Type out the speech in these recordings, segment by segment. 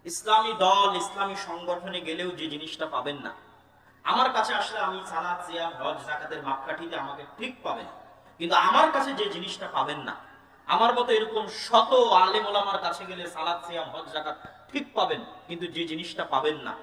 ইসলামী দল, ইসলামী সংগঠনে গেলেও যে জিনিসটা পাবেন না, আমার কাছে আসলে আমি সালাত, সিয়াম, হজ, যাকাতের মাপকাঠিতে আমাকে ঠিক পাবেন, কিন্তু আমার কাছে যে জিনিসটা পাবেন না, আমার মতো এরকম শত আলেম ওলামার কাছে গেলে সালাত, সিয়াম, হজ, যাকাত ঠিক পাবেন, কিন্তু যে জিনিসটা পাবেন না,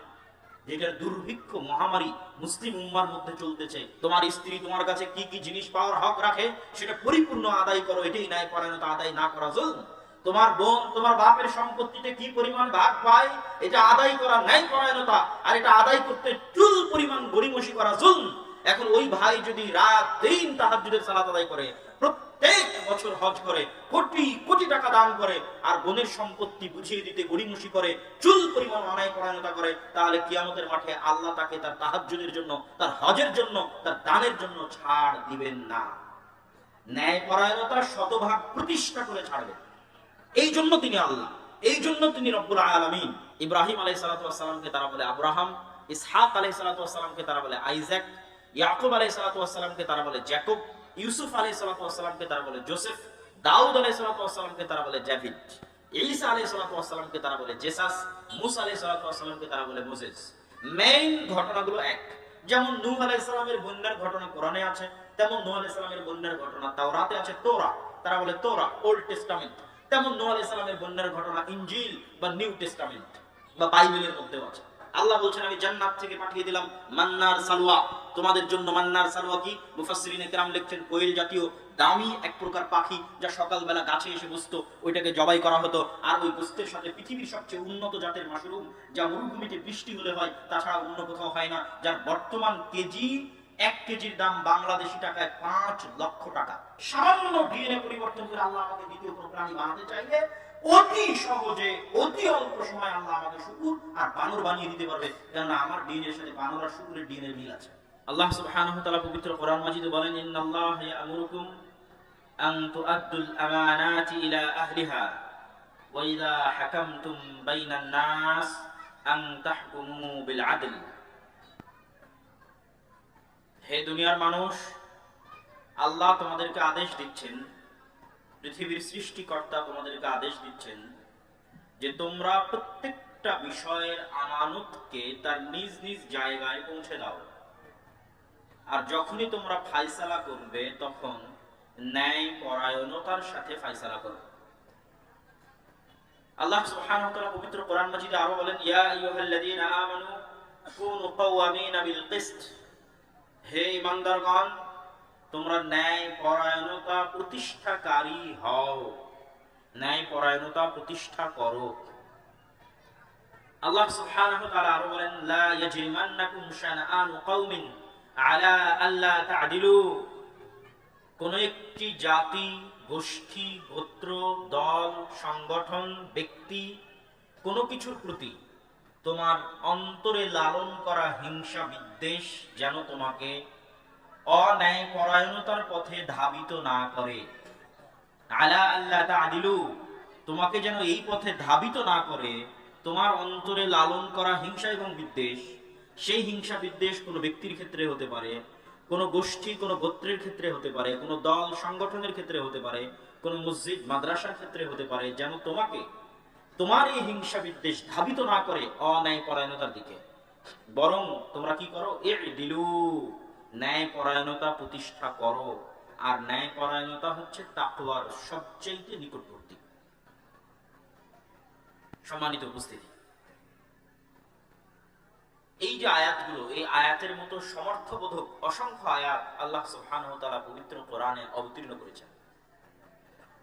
যেটার দুর্ভিক্ষ মহামারী মুসলিম উম্মার মধ্যে চলতেছে, তোমার স্ত্রী তোমার কাছে কি কি জিনিস পাওয়ার হক রাখে সেটা পরিপূর্ণ আদায় করো, এটাই ন্যায়পরায়ণতা, আদায় না করা জুলম। তোমার বোন তোমার বাপের সম্পত্তিতে কি পরিমাণ ভাগ পায় এটা আদায় করা ন্যায়পরায়ণতা, আর এটা আদায় করতে চুল পরিমাণ গড়িমসি করা জুলম। এখন ওই ভাই যদি রাত দিন তাহাজ্জুদের সালাত আদায় করে, প্রত্যেক বছর হজ করে, কোটি কোটি টাকা দান করে, আর বোনের সম্পত্তি বুঝিয়ে দিতে গড়িমসি করে, চুল পরিমাণ অন্যায় পরায়ণতা করে, তাহলে কিয়ামতের মাঠে আল্লাহ তাকে তার তাহাজ্জুদের জন্য, তার হজের জন্য, তার দানের জন্য ছাড় দিবেন না। ন্যায় পরায়ণতা শতভাগ প্রতিষ্ঠা করে ছাড়বেন। এই জন্য তিনি আল্লাহ, এই জন্য তিনি রব্বুল আলামিন। ইব্রাহিম আলাইহিস সালাতু ওয়াস সালামকে তারা বলে আব্রাহাম, ইসহাক আলাইহিস সালাতু ওয়াস সালামকে তারা বলে আইজাক, ইয়াকুব আলাইহিস সালাতু ওয়াস সালামকে তারা বলে জ্যাকব, ইউসুফ আলাইহিস সালাতু ওয়াস সালামকে তারা বলে জোসেফ, দাউদ আলাইহিস সালাতু ওয়াস সালামকে তারা বলে জাভিদ, ঈসা আলাইহিস সালাতু ওয়াস সালামকে তারা বলে জেসাস, মুসা আলাইহিস সালাতু ওয়াস সালামকে তারা বলে মোসেস। মেইন ঘটনাগুলো এক। যেমন নূহ আলাইহিস সালামের বন্যার ঘটনা কোরআনে আছে, তেমন নূহ আলাইহিস সালামের বন্যার ঘটনা তাওরাতে আছে, তোরা, তারা বলে তোরা, ওল্ড টেস্টামেন্ট। তেমন নূহ আলাইহিস সালামের বন্যার ঘটনা ইনজিল বা নিউ টেস্টামেন্ট বা বাইবেলের মধ্যেও আছে। আল্লাহ বলছেন আমি জান্নাত থেকে পাঠিয়ে দিলাম মান্নার সালওয়া, তোমাদের জন্য মান্নার সালওয়া কি? মুফাসসিরিনে কেরাম লিখছেন কোয়েল জাতীয় দামি এক প্রকার পাখি, যা সকালবেলা গাছে এসে বসতো, ওইটাকে জবাই করা হতো, আর ওই গোস্তের সাথে পৃথিবীর সবচেয়ে উন্নত জাতের মাশরুম, যা মরুভূমিতে বৃষ্টি হলে হয়, তাছাড়া অন্য কোথাও হয় না, যার বর্তমান কেজি, 1 কেজির দাম বাংলাদেশি টাকায় 5 লক্ষ টাকা। সামান্য ডিএনএ পরিবর্তন করে আল্লাহ আমাকে দ্বিতীয় কোনো প্রাণী বানাতে চাইলে অতি সহজে, অতি অল্প সময় আল্লাহ আমাকে শুকুর আর বানর বানিয়ে দিতে পারবে, কেননা আমার ডিএনএর সাথে বানর আর শুকুরের ডিএনএ মিল আছে। আল্লাহ সুবহানাহু ওয়া তাআলা পবিত্র কোরআন মাজিদে বলেন, ইন্নাল্লাহা ইয়া'মুরুকুম আন তু'আদ্দুল আমানাতি ইলা আহলিহা ওয়া ইযা হাকামতুম বাইনান নাস আন তাহকুমু বিল আদল। হে দুনিয়ার মানুষ, আল্লাহ তোমাদেরকে আদেশ দিচ্ছেন, পৃথিবীর সৃষ্টিকর্তা তোমাদেরকে আদেশ দিচ্ছেন যে তোমরা প্রত্যেকটা বিষয়ের আমানতকে তার নিজ নিজ জায়গায় পৌঁছে দাও, আর যখনই তোমরা ফায়সালা করবে তখন ন্যায় পরায়ণতার সাথে ফায়সালা করো। আল্লাহ সুবহানাহু ওয়া তাআলা পবিত্র কোরআন মাজিদে আরো বলেন, ইয়া আইয়ুহাল্লাযীনা আমানু কুনু কাওয়ামিনা বিল কিসত, হে ঈমানদারগণ, তোমরা ন্যায় পরায়ণতা প্রতিষ্ঠাকারী হও, ন্যায় পরায়ণতা প্রতিষ্ঠা করো। আল্লাহ সুবহানাহু ওয়া তাআলা আরো বলেন, লা ইয়াজরিমান্নাকুম শানাআনু কওমিন আলা আল্লা তা'দিলু, কোন একটি জাতি, গোষ্ঠী, গোত্র, দল, সংগঠন, ব্যক্তি, কোনো কিছুর প্রতি তোমার অন্তরে লালন করা হিংসা বিদ্বেষ যেন তোমাকে অন্যায় পরায়ণতার পথে ধাবিত না করে। আলা আল্লাহ তা'দিলু, তোমাকে যেন এই পথে ধাবিত না করে। তোমার অন্তরে লালন করা হিংসা এবং বিদ্বেষ, সেই হিংসা বিদ্বেষ কোনো ব্যক্তির ক্ষেত্রে হতে পারে, কোনো গোষ্ঠী, কোনো গোত্রের ক্ষেত্রে হতে পারে, কোনো দল সংগঠনের ক্ষেত্রে হতে পারে, কোনো মসজিদ মাদ্রাসার ক্ষেত্রে হতে পারে, যেন তোমাকে, তোমার এই হিংসা বিদ্বেষ ধাবিত না করে অন্যায় পরায়ণতার দিকে। বরং তোমরা কি করো? ই'দিলু, ন্যায় পরায়ণতা প্রতিষ্ঠা করো। আর ন্যায় পরায়ণতা হচ্ছে তাকওয়ার সবচেয়ে নিকটবর্তী। সম্মানিত উপস্থিতি, এই যে আয়াতগুলো, এই আয়াতের মতো সমর্থবোধক অসংখ্য আয়াত আল্লাহ সুবহানাহু ওয়া তাআলা পবিত্র কোরআনে অবতীর্ণ করেছেন,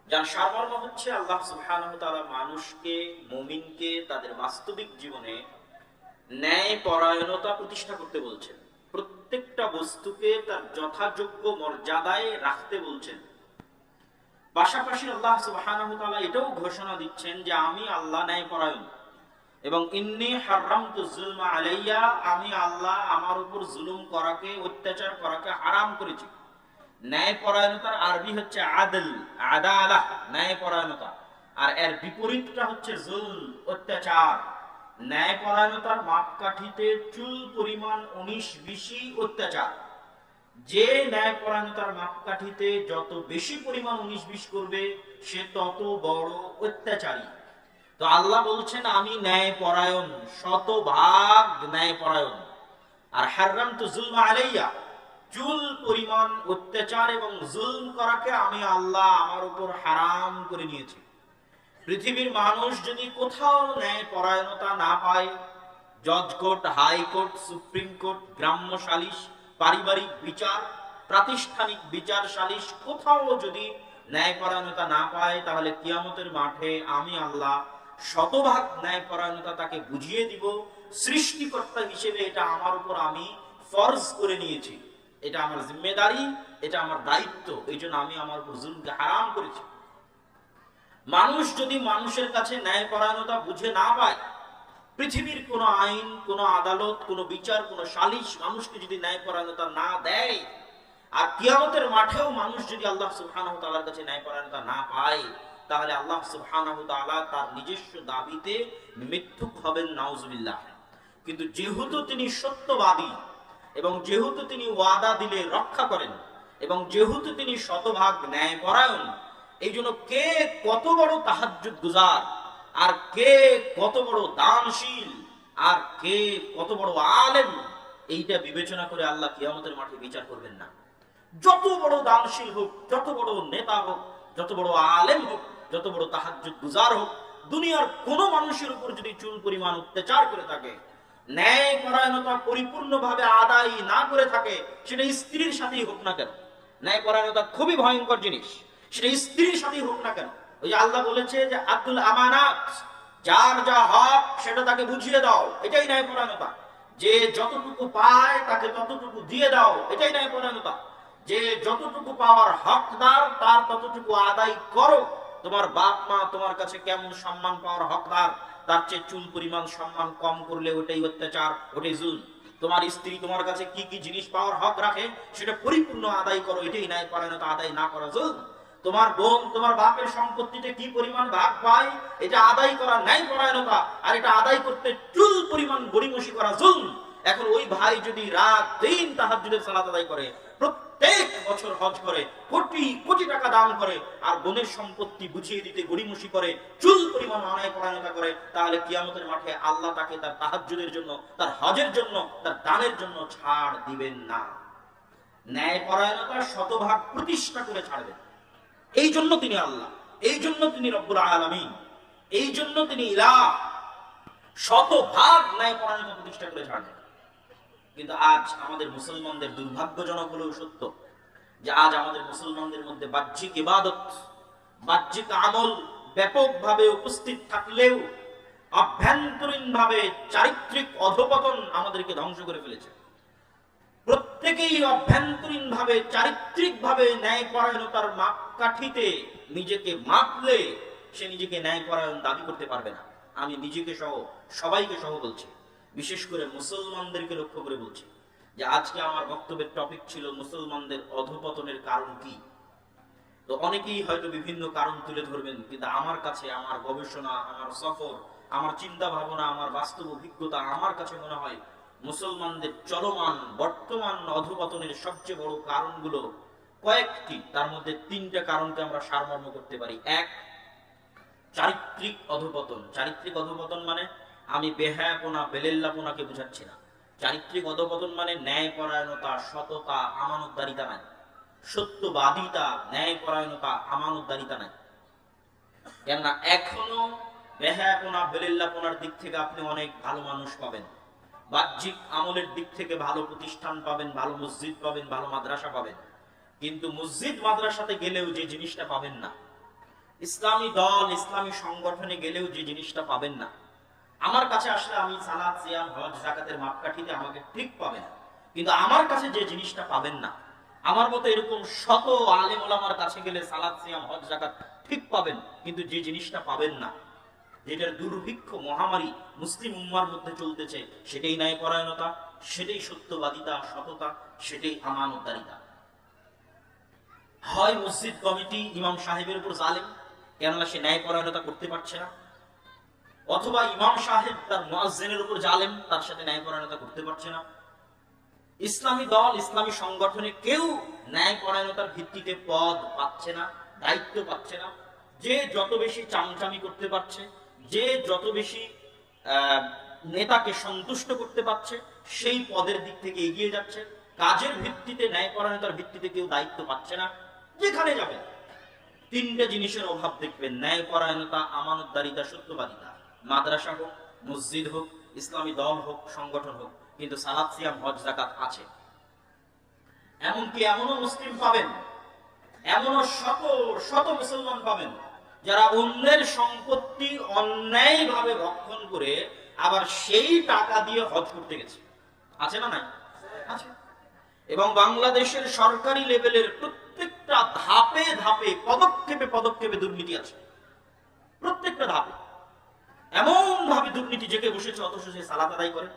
যার সারমর্ম হচ্ছে আল্লাহ সুবহানাহু ওয়া তাআলা মানুষকে, মুমিনকে তাদের বাস্তবিক জীবনে ন্যায় পরায়ণতা প্রতিষ্ঠা করতে বলছেন, প্রত্যেকটা বস্তুকে তার যথাযোগ্য মর্যাদায় রাখতে বলছেন। পাশাপাশি আল্লাহ সুবহানাহু ওয়া তাআলা এটাও ঘোষণা দিচ্ছেন যে আমি আল্লাহ ন্যায়পরায়ণ, এবং ইন্নী হারামতু যুলমা আলাইয়া, আমি আল্লাহ আমার উপর জুলুম করাকে, অত্যাচার করাকে হারাম করেছি। ন্যায়পরায়ণতার আরবি হচ্ছে আদল, আদালাহ, ন্যায়পরায়ণতা, আর এর বিপরীতটা হচ্ছে জুলম, অত্যাচার। ন্যায়পরায়ণতার মাপকাঠিতে চুল পরিমাণ 19-20 অত্যাচার। যে ন্যায়পরায়ণতার মাপকাঠিতে যত বেশি পরিমাণ 19-20 করবে সে তত বড় অত্যাচারী। তো আল্লাহ বলছেন আমি ন্যায় পরায়ণ, শতভাগ ন্যায় পরায়ণ। আর হারামতু যুলমা আলাইয়া, চুল পরিমাণ অত্যাচার এবং জুলম করাকে আমি আল্লাহ আমার উপর হারাম করে নিয়েছি। পৃথিবীর মানুষ যদি কোথাও ন্যায় পরায়ণতা না পায়, জজ কোর্ট, হাইকোর্ট, সুপ্রিম কোর্ট, গ্রাম্য সালিশ, পারিবারিক বিচার, প্রাতিষ্ঠানিক বিচার সালিশ, কোথাও যদি ন্যায়পরায়ণতা না পায়, তাহলে কিয়ামতের মাঠে আমি আল্লাহ শতভাগ ন্যায়পরায়ণতা তাকে বুঝিয়ে দিব। সৃষ্টিকর্তা হিসেবে এটা আমার উপর আমি ফরজ করে নিয়েছি, এটা আমার জিম্মেদারি, এটা আমার দায়িত্ব। এই জন্য আমি আমার উপর জুলমকে হারাম করেছি। মানুষ যদি মানুষের কাছে ন্যায়পরায়ণতা বুঝে না পায়, পৃথিবীর কোন আইন, কোন আদালত, কোন বিচার, কোন সালিশ মানুষকে যদি ন্যায়পরায়ণতা না দেয়, আর কিয়ামতের মাঠেও মানুষ যদি আল্লাহ সুবহানাহু ওয়া তাআলার কাছে ন্যায়পরায়ণতা না পায়, তাহলে আল্লাহ সুবহানাহু ওয়া তাআলা তার নিজস্ব দাবিতে মিথ্যুক হবেন, নাউজুবিল্লাহ। কিন্তু যেহেতু তিনি সত্যবাদী এবং যেহেতু তিনি ওয়াদা দিলে রক্ষা করেন এবং যেহেতু তিনি শতভাগ ন্যায়পরায়ণ, এই জন্য কে কত বড় তাহাজ্জুদ গুজার, আর কে কত বড় দানশীল, আর কে কত বড় আলেম, এইটা বিবেচনা করে আল্লাহ কিয়ামতের মাঠে বিচার করবেন না। যত বড় দানশীল হোক, যত বড় নেতা হোক, যত বড় আলেম হোক, যত বড় তাহাজ্জুদ গুজার হোক, দুনিয়ার কোন মানুষের উপর যদি চুল পরিমাণ অত্যাচার করে থাকে, ন্যায় পরায়ণতা পরিপূর্ণভাবে আদায় না করে থাকে, সেটা স্ত্রীর সাথেই হোক না কেন। ন্যায় পরায়ণতা খুবই ভয়ঙ্কর জিনিস, সেটা স্ত্রীর সাথেই হোক না কেন। ওই যে আল্লাহ বলেছে যে আব্দুল আমানাত, যার যা হক সেটা তাকে বুঝিয়ে দাও, এটাই ন্যায় পরায়ণতা। যে যতটুকু পায় তাকে ততটুকু দিয়ে দাও, এটাই ন্যায় পরায়ণতা। যে যতটুকু পাওয়ার হকদার তার ততটুকু আদায় করো। তোমার বাপ মা তোমার কাছে কেমন সম্মান পাওয়ার হকদার, তার চেয়ে চুল পরিমাণ সম্মান কম করলে ওটাই অত্যাচার, ওটাই জুলম। তোমার স্ত্রী তোমার কাছে কি কি জিনিস পাওয়ার হক রাখে সেটা পরিপূর্ণ আদায় করো, এটাই ন্যায় পরায়ণতা। আদায় না করা জুলম। তোমার বোন তোমার বাপের সম্পত্তিতে কি পরিমাণ ভাগ পায়, এটা আদায় করা ন্যায় পরায়ণতা, আর এটা আদায় করতে চুল পরিমাণ গড়িমসি করা জুলম। এখন ওই ভাই যদি রাত দিন তাহাজ্জুদের সালাত আদায় করে, প্রত্যেক বছর হজ করে, কোটি কোটি টাকা দান করে, আর বোনের সম্পত্তি বুঝিয়ে দিতে গড়িমসি করে, চুল পরিমাণ অন্যায় পরায়ণতা করে, তাহলে কিয়ামতের মাঠে আল্লাহ তাকে তার তাহাজ্জুদের জন্য, তার হজের জন্য, তার দানের জন্য ছাড় দিবেন না। ন্যায় পরায়ণতা শতভাগ প্রতিষ্ঠা করে ছাড়বেন। এই জন্য তিনি আল্লাহ, এই জন্য তিনি রব্বুল আলামিন, এই জন্য তিনি ইলাহ। শতভাগ ন্যায় পরায়ণতা প্রতিষ্ঠা করে ছাড়বেন। কিন্তু আজ আমাদের মুসলমানদের দুর্ভাগ্যজনক হলেও সত্য যে আজ আমাদের মুসলমানদের মধ্যে বাহ্যিক ইবাদত, বাহ্যিক আমল ব্যাপকভাবে উপস্থিত থাকলেও অভ্যন্তরীণভাবে চারিত্রিক অধঃপতন আমাদেরকে ধ্বংস করে ফেলেছে। প্রত্যেকেই অভ্যন্তরীণভাবে চারিত্রিকভাবে ন্যায়পরায়ণতার মাপকাঠিতে নিজেকে মাপলে সে নিজেকে ন্যায়পরায়ণ দাবি করতে পারবে না। আমি নিজেকে সহ সবাইকে সহ বলছি, বিশেষ করে মুসলমানদেরকে লক্ষ্য করে বলছি যে আজকে আমার বক্তব্যের টপিক ছিল মুসলমানদের অধঃপতনের কারণ কি। তো অনেকেই হয়তো বিভিন্ন কারণ তুলে ধরবেন, কিন্তু আমার কাছে, আমার গবেষণা, আমার সফর, আমার চিন্তা ভাবনা, আমার বাস্তব অভিজ্ঞতা, আমার কাছে মনে হয় মুসলমানদের চলমান বর্তমান অধঃপতনের সবচেয়ে বড় কারণগুলো কয়েকটি। তার মধ্যে তিনটা কারণকে আমরা সারমর্ম করতে পারি। এক, চারিত্রিক অধঃপতন। চারিত্রিক অধঃপতন মানে আমি বেহায়াপনা, বেলেল্লাপনাকে বুঝাচ্ছি না। চারিত্রিক অধঃপতন মানে ন্যায়পরায়ণতা, সততা, আমানতদারিতা নাই, সত্যবাদিতা, ন্যায়পরায়ণতা, আমানতদারিতা নাই। কেননা এখনো বেহায়াপনা, বেলেল্লাপনার দিক থেকে আপনি অনেক ভালো মানুষ পাবেন, বাহ্যিক আমলের দিক থেকে ভালো প্রতিষ্ঠান পাবেন, ভালো মসজিদ পাবেন, ভালো মাদ্রাসা পাবেন, কিন্তু মসজিদ মাদ্রাসাতে গেলেও যে জিনিসটা পাবেন না, ইসলামী দল, ইসলামী সংগঠনে গেলেও যে জিনিসটা পাবেন না, আমার কাছে আসলে আমি সালাত, সিয়াম, হজ, যাকাতের মাপকাঠিতে আমাকে ঠিক পাবেন, কিন্তু আমার কাছে যে জিনিসটা পাবেন না, আমার মতো এরকম শত আলেম ওলামার কাছে গেলে সালাত, সিয়াম, হজ, যাকাত ঠিক পাবেন, কিন্তু যে জিনিসটা পাবেন না, যেটার দুর্ভিক্ষ মহামারী মুসলিম উম্মার মধ্যে চলতেছে, সেটাই ন্যায়পরায়ণতা, সেটাই সত্যবাদিতা, সততা, সেটাই আমানতদারিতা। হয় মসজিদ কমিটি ইমাম সাহেবের উপর জালেম, কেননা সে ন্যায়পরায়ণতা করতে পারছে না, অথবা ইমাম সাহেব তার মুয়াজ্জিনের উপর জালেম, তার সাথে ন্যায়পরায়ণতা করতে পারছে না। ইসলামী দল, ইসলামী সংগঠনে কেউ ন্যায়পরায়ণতার ভিত্তিতে পদ পাচ্ছে না, দায়িত্ব পাচ্ছে না। যে যত বেশি চামচামি করতে পারছে, যে যত বেশি নেতাকে সন্তুষ্ট করতে পারছে সেই পদের দিক থেকে এগিয়ে যাচ্ছে। কাজের ভিত্তিতে, ন্যায়পরায়ণতার ভিত্তিতে কেউ দায়িত্ব পাচ্ছে না। যেখানে যাবেন তিনটে জিনিসের অভাব দেখবেন: ন্যায়পরায়ণতা, আমানতদারিতা, সত্যবাদিতা। মাদ্রাসা হোক, মসজিদ হোক, ইসলামী দল হোক, সংগঠন হোক, কিন্তু সালাত, সিয়াম, হজ, যাকাত আছে। এমনকি এমনও মুসলিম পাবেন, এমনও শত শত মুসলমান পাবেন যারা অন্যের সম্পত্তি অন্যায়ভাবে ভক্ষণ করে আবার সেই টাকা দিয়ে হজ করতে গেছে। আছে না নাই? আছে। এবং বাংলাদেশের সরকারি লেভেলের প্রত্যেকটা ধাপে ধাপে, পদক্ষেপে পদক্ষেপে দুর্নীতি আছে। প্রত্যেকটা ধাপে এমন ভাবে দুর্নীতি জেগে বসেছে, অথচ সে সালাত আদায় করে,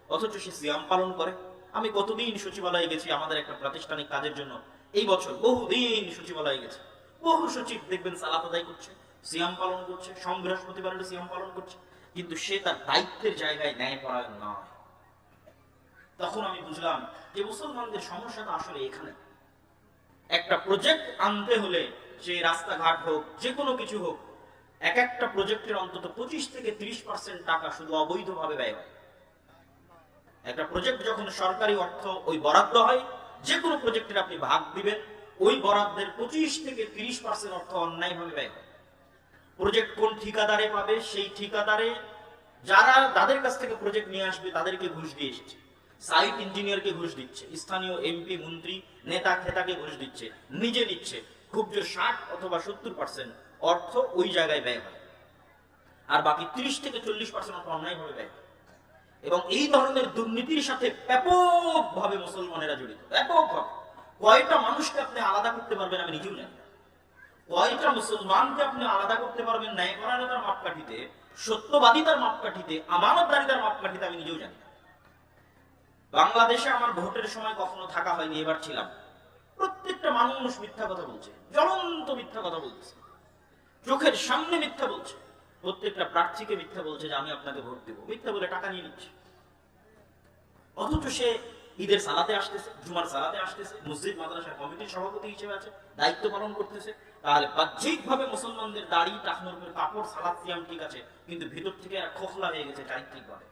অথচ সে সিয়াম পালন করে। আমি কতদিন সচিবালয়ে গেছি আমাদের একটা প্রাতিষ্ঠানিক কাজের জন্য, এই বছর বহুদিন সচিবালয়ে গেছে। বহু সচিব দেখবেন সালাত আদায় করছে, সিয়াম পালন করছে, সোম বৃহস্পতিবার সিয়াম পালন করছে, কিন্তু সে তার দায়িত্বের জায়গায় ন্যায়পরায়ণ নয়। তখন আমি বুঝলাম যে মুসলমানদের সমস্যাটা আসলে এখানে। একটা প্রজেক্ট আনতে হলে, সেই রাস্তাঘাট হোক, যে কোনো কিছু হোক, এক একটা প্রজেক্টের অন্তত 25 থেকে 30% টাকা শুধু অবৈধভাবে ব্যয় হয়। একটা প্রজেক্ট যখন সরকারি অর্থ ওই বরাদ্দ হয়, যে কোনো প্রজেক্টের আপনি ভাগ দিবেন, ওই বরাদ্দের 25 থেকে 30% অর্থ অন্যায়ভাবে ব্যয় হয়। প্রজেক্ট কোন ঠিকাদারে পাবে, সেই ঠিকাদারে যারা তাদের কাছ থেকে প্রজেক্ট নিয়ে আসবে তাদেরকে ঘুষ দিয়ে এসেছে। সাইট ইঞ্জিনিয়ারকে ঘুষ দিচ্ছে, স্থানীয় এমপি, মন্ত্রী, নেতা খেতাকে ঘুষ দিচ্ছে, নিজে নিচ্ছে। খুব জোর 60 অথবা 70% অর্থ ওই জায়গায় ব্যয় হয়, আর বাকি 30 থেকে 40% অর্থ অন্যায়ভাবে ব্যয় হয়। এবং এই ধরনের দুর্নীতির সাথে ব্যাপকভাবে মুসলমানেরা জড়িত, ব্যাপকভাবে। কয়টা মানুষকে আপনি আলাদা করতে পারবেন আমি নিজেও জানি না। কয়টা মুসলমানকে আপনি আলাদা করতে পারবেন ন্যায়পরায়ণতার মাপকাঠিতে, সত্যবাদিতার মাপকাঠিতে, আমানতদারিতার মাপকাঠিতে আমি নিজেও জানি না। বাংলাদেশে আমার ভোটের সময় কখনো থাকা হয়নি, এবার ছিলাম। প্রত্যেকটা মানুষ মিথ্যা কথা বলছে, জ্বলন্ত মিথ্যা কথা বলছে, চোখের সামনে মিথ্যা বলছে। প্রত্যেকটা প্রার্থীকে মিথ্যা বলছে যে আমি আপনাকে ভোট দেবো, মিথ্যা বলে টাকা নিয়ে নিচ্ছে। অথচ সে ঈদের সালাতে আসতেছে, জুমার সালাতে আসতেছে, মসজিদ মাদ্রাসা কমিটির সভাপতি হিসেবে আছে, দায়িত্ব পালন করতেছে। তাহলে বাহ্যিকভাবে মুসলমানদের দাড়ি, টাকনোর উপর কাপড়, সালাত, সিয়াম ঠিক আছে, কিন্তু ভিতর থেকে এরা খোখলা হয়ে গেছে চারিত্রিকভাবে,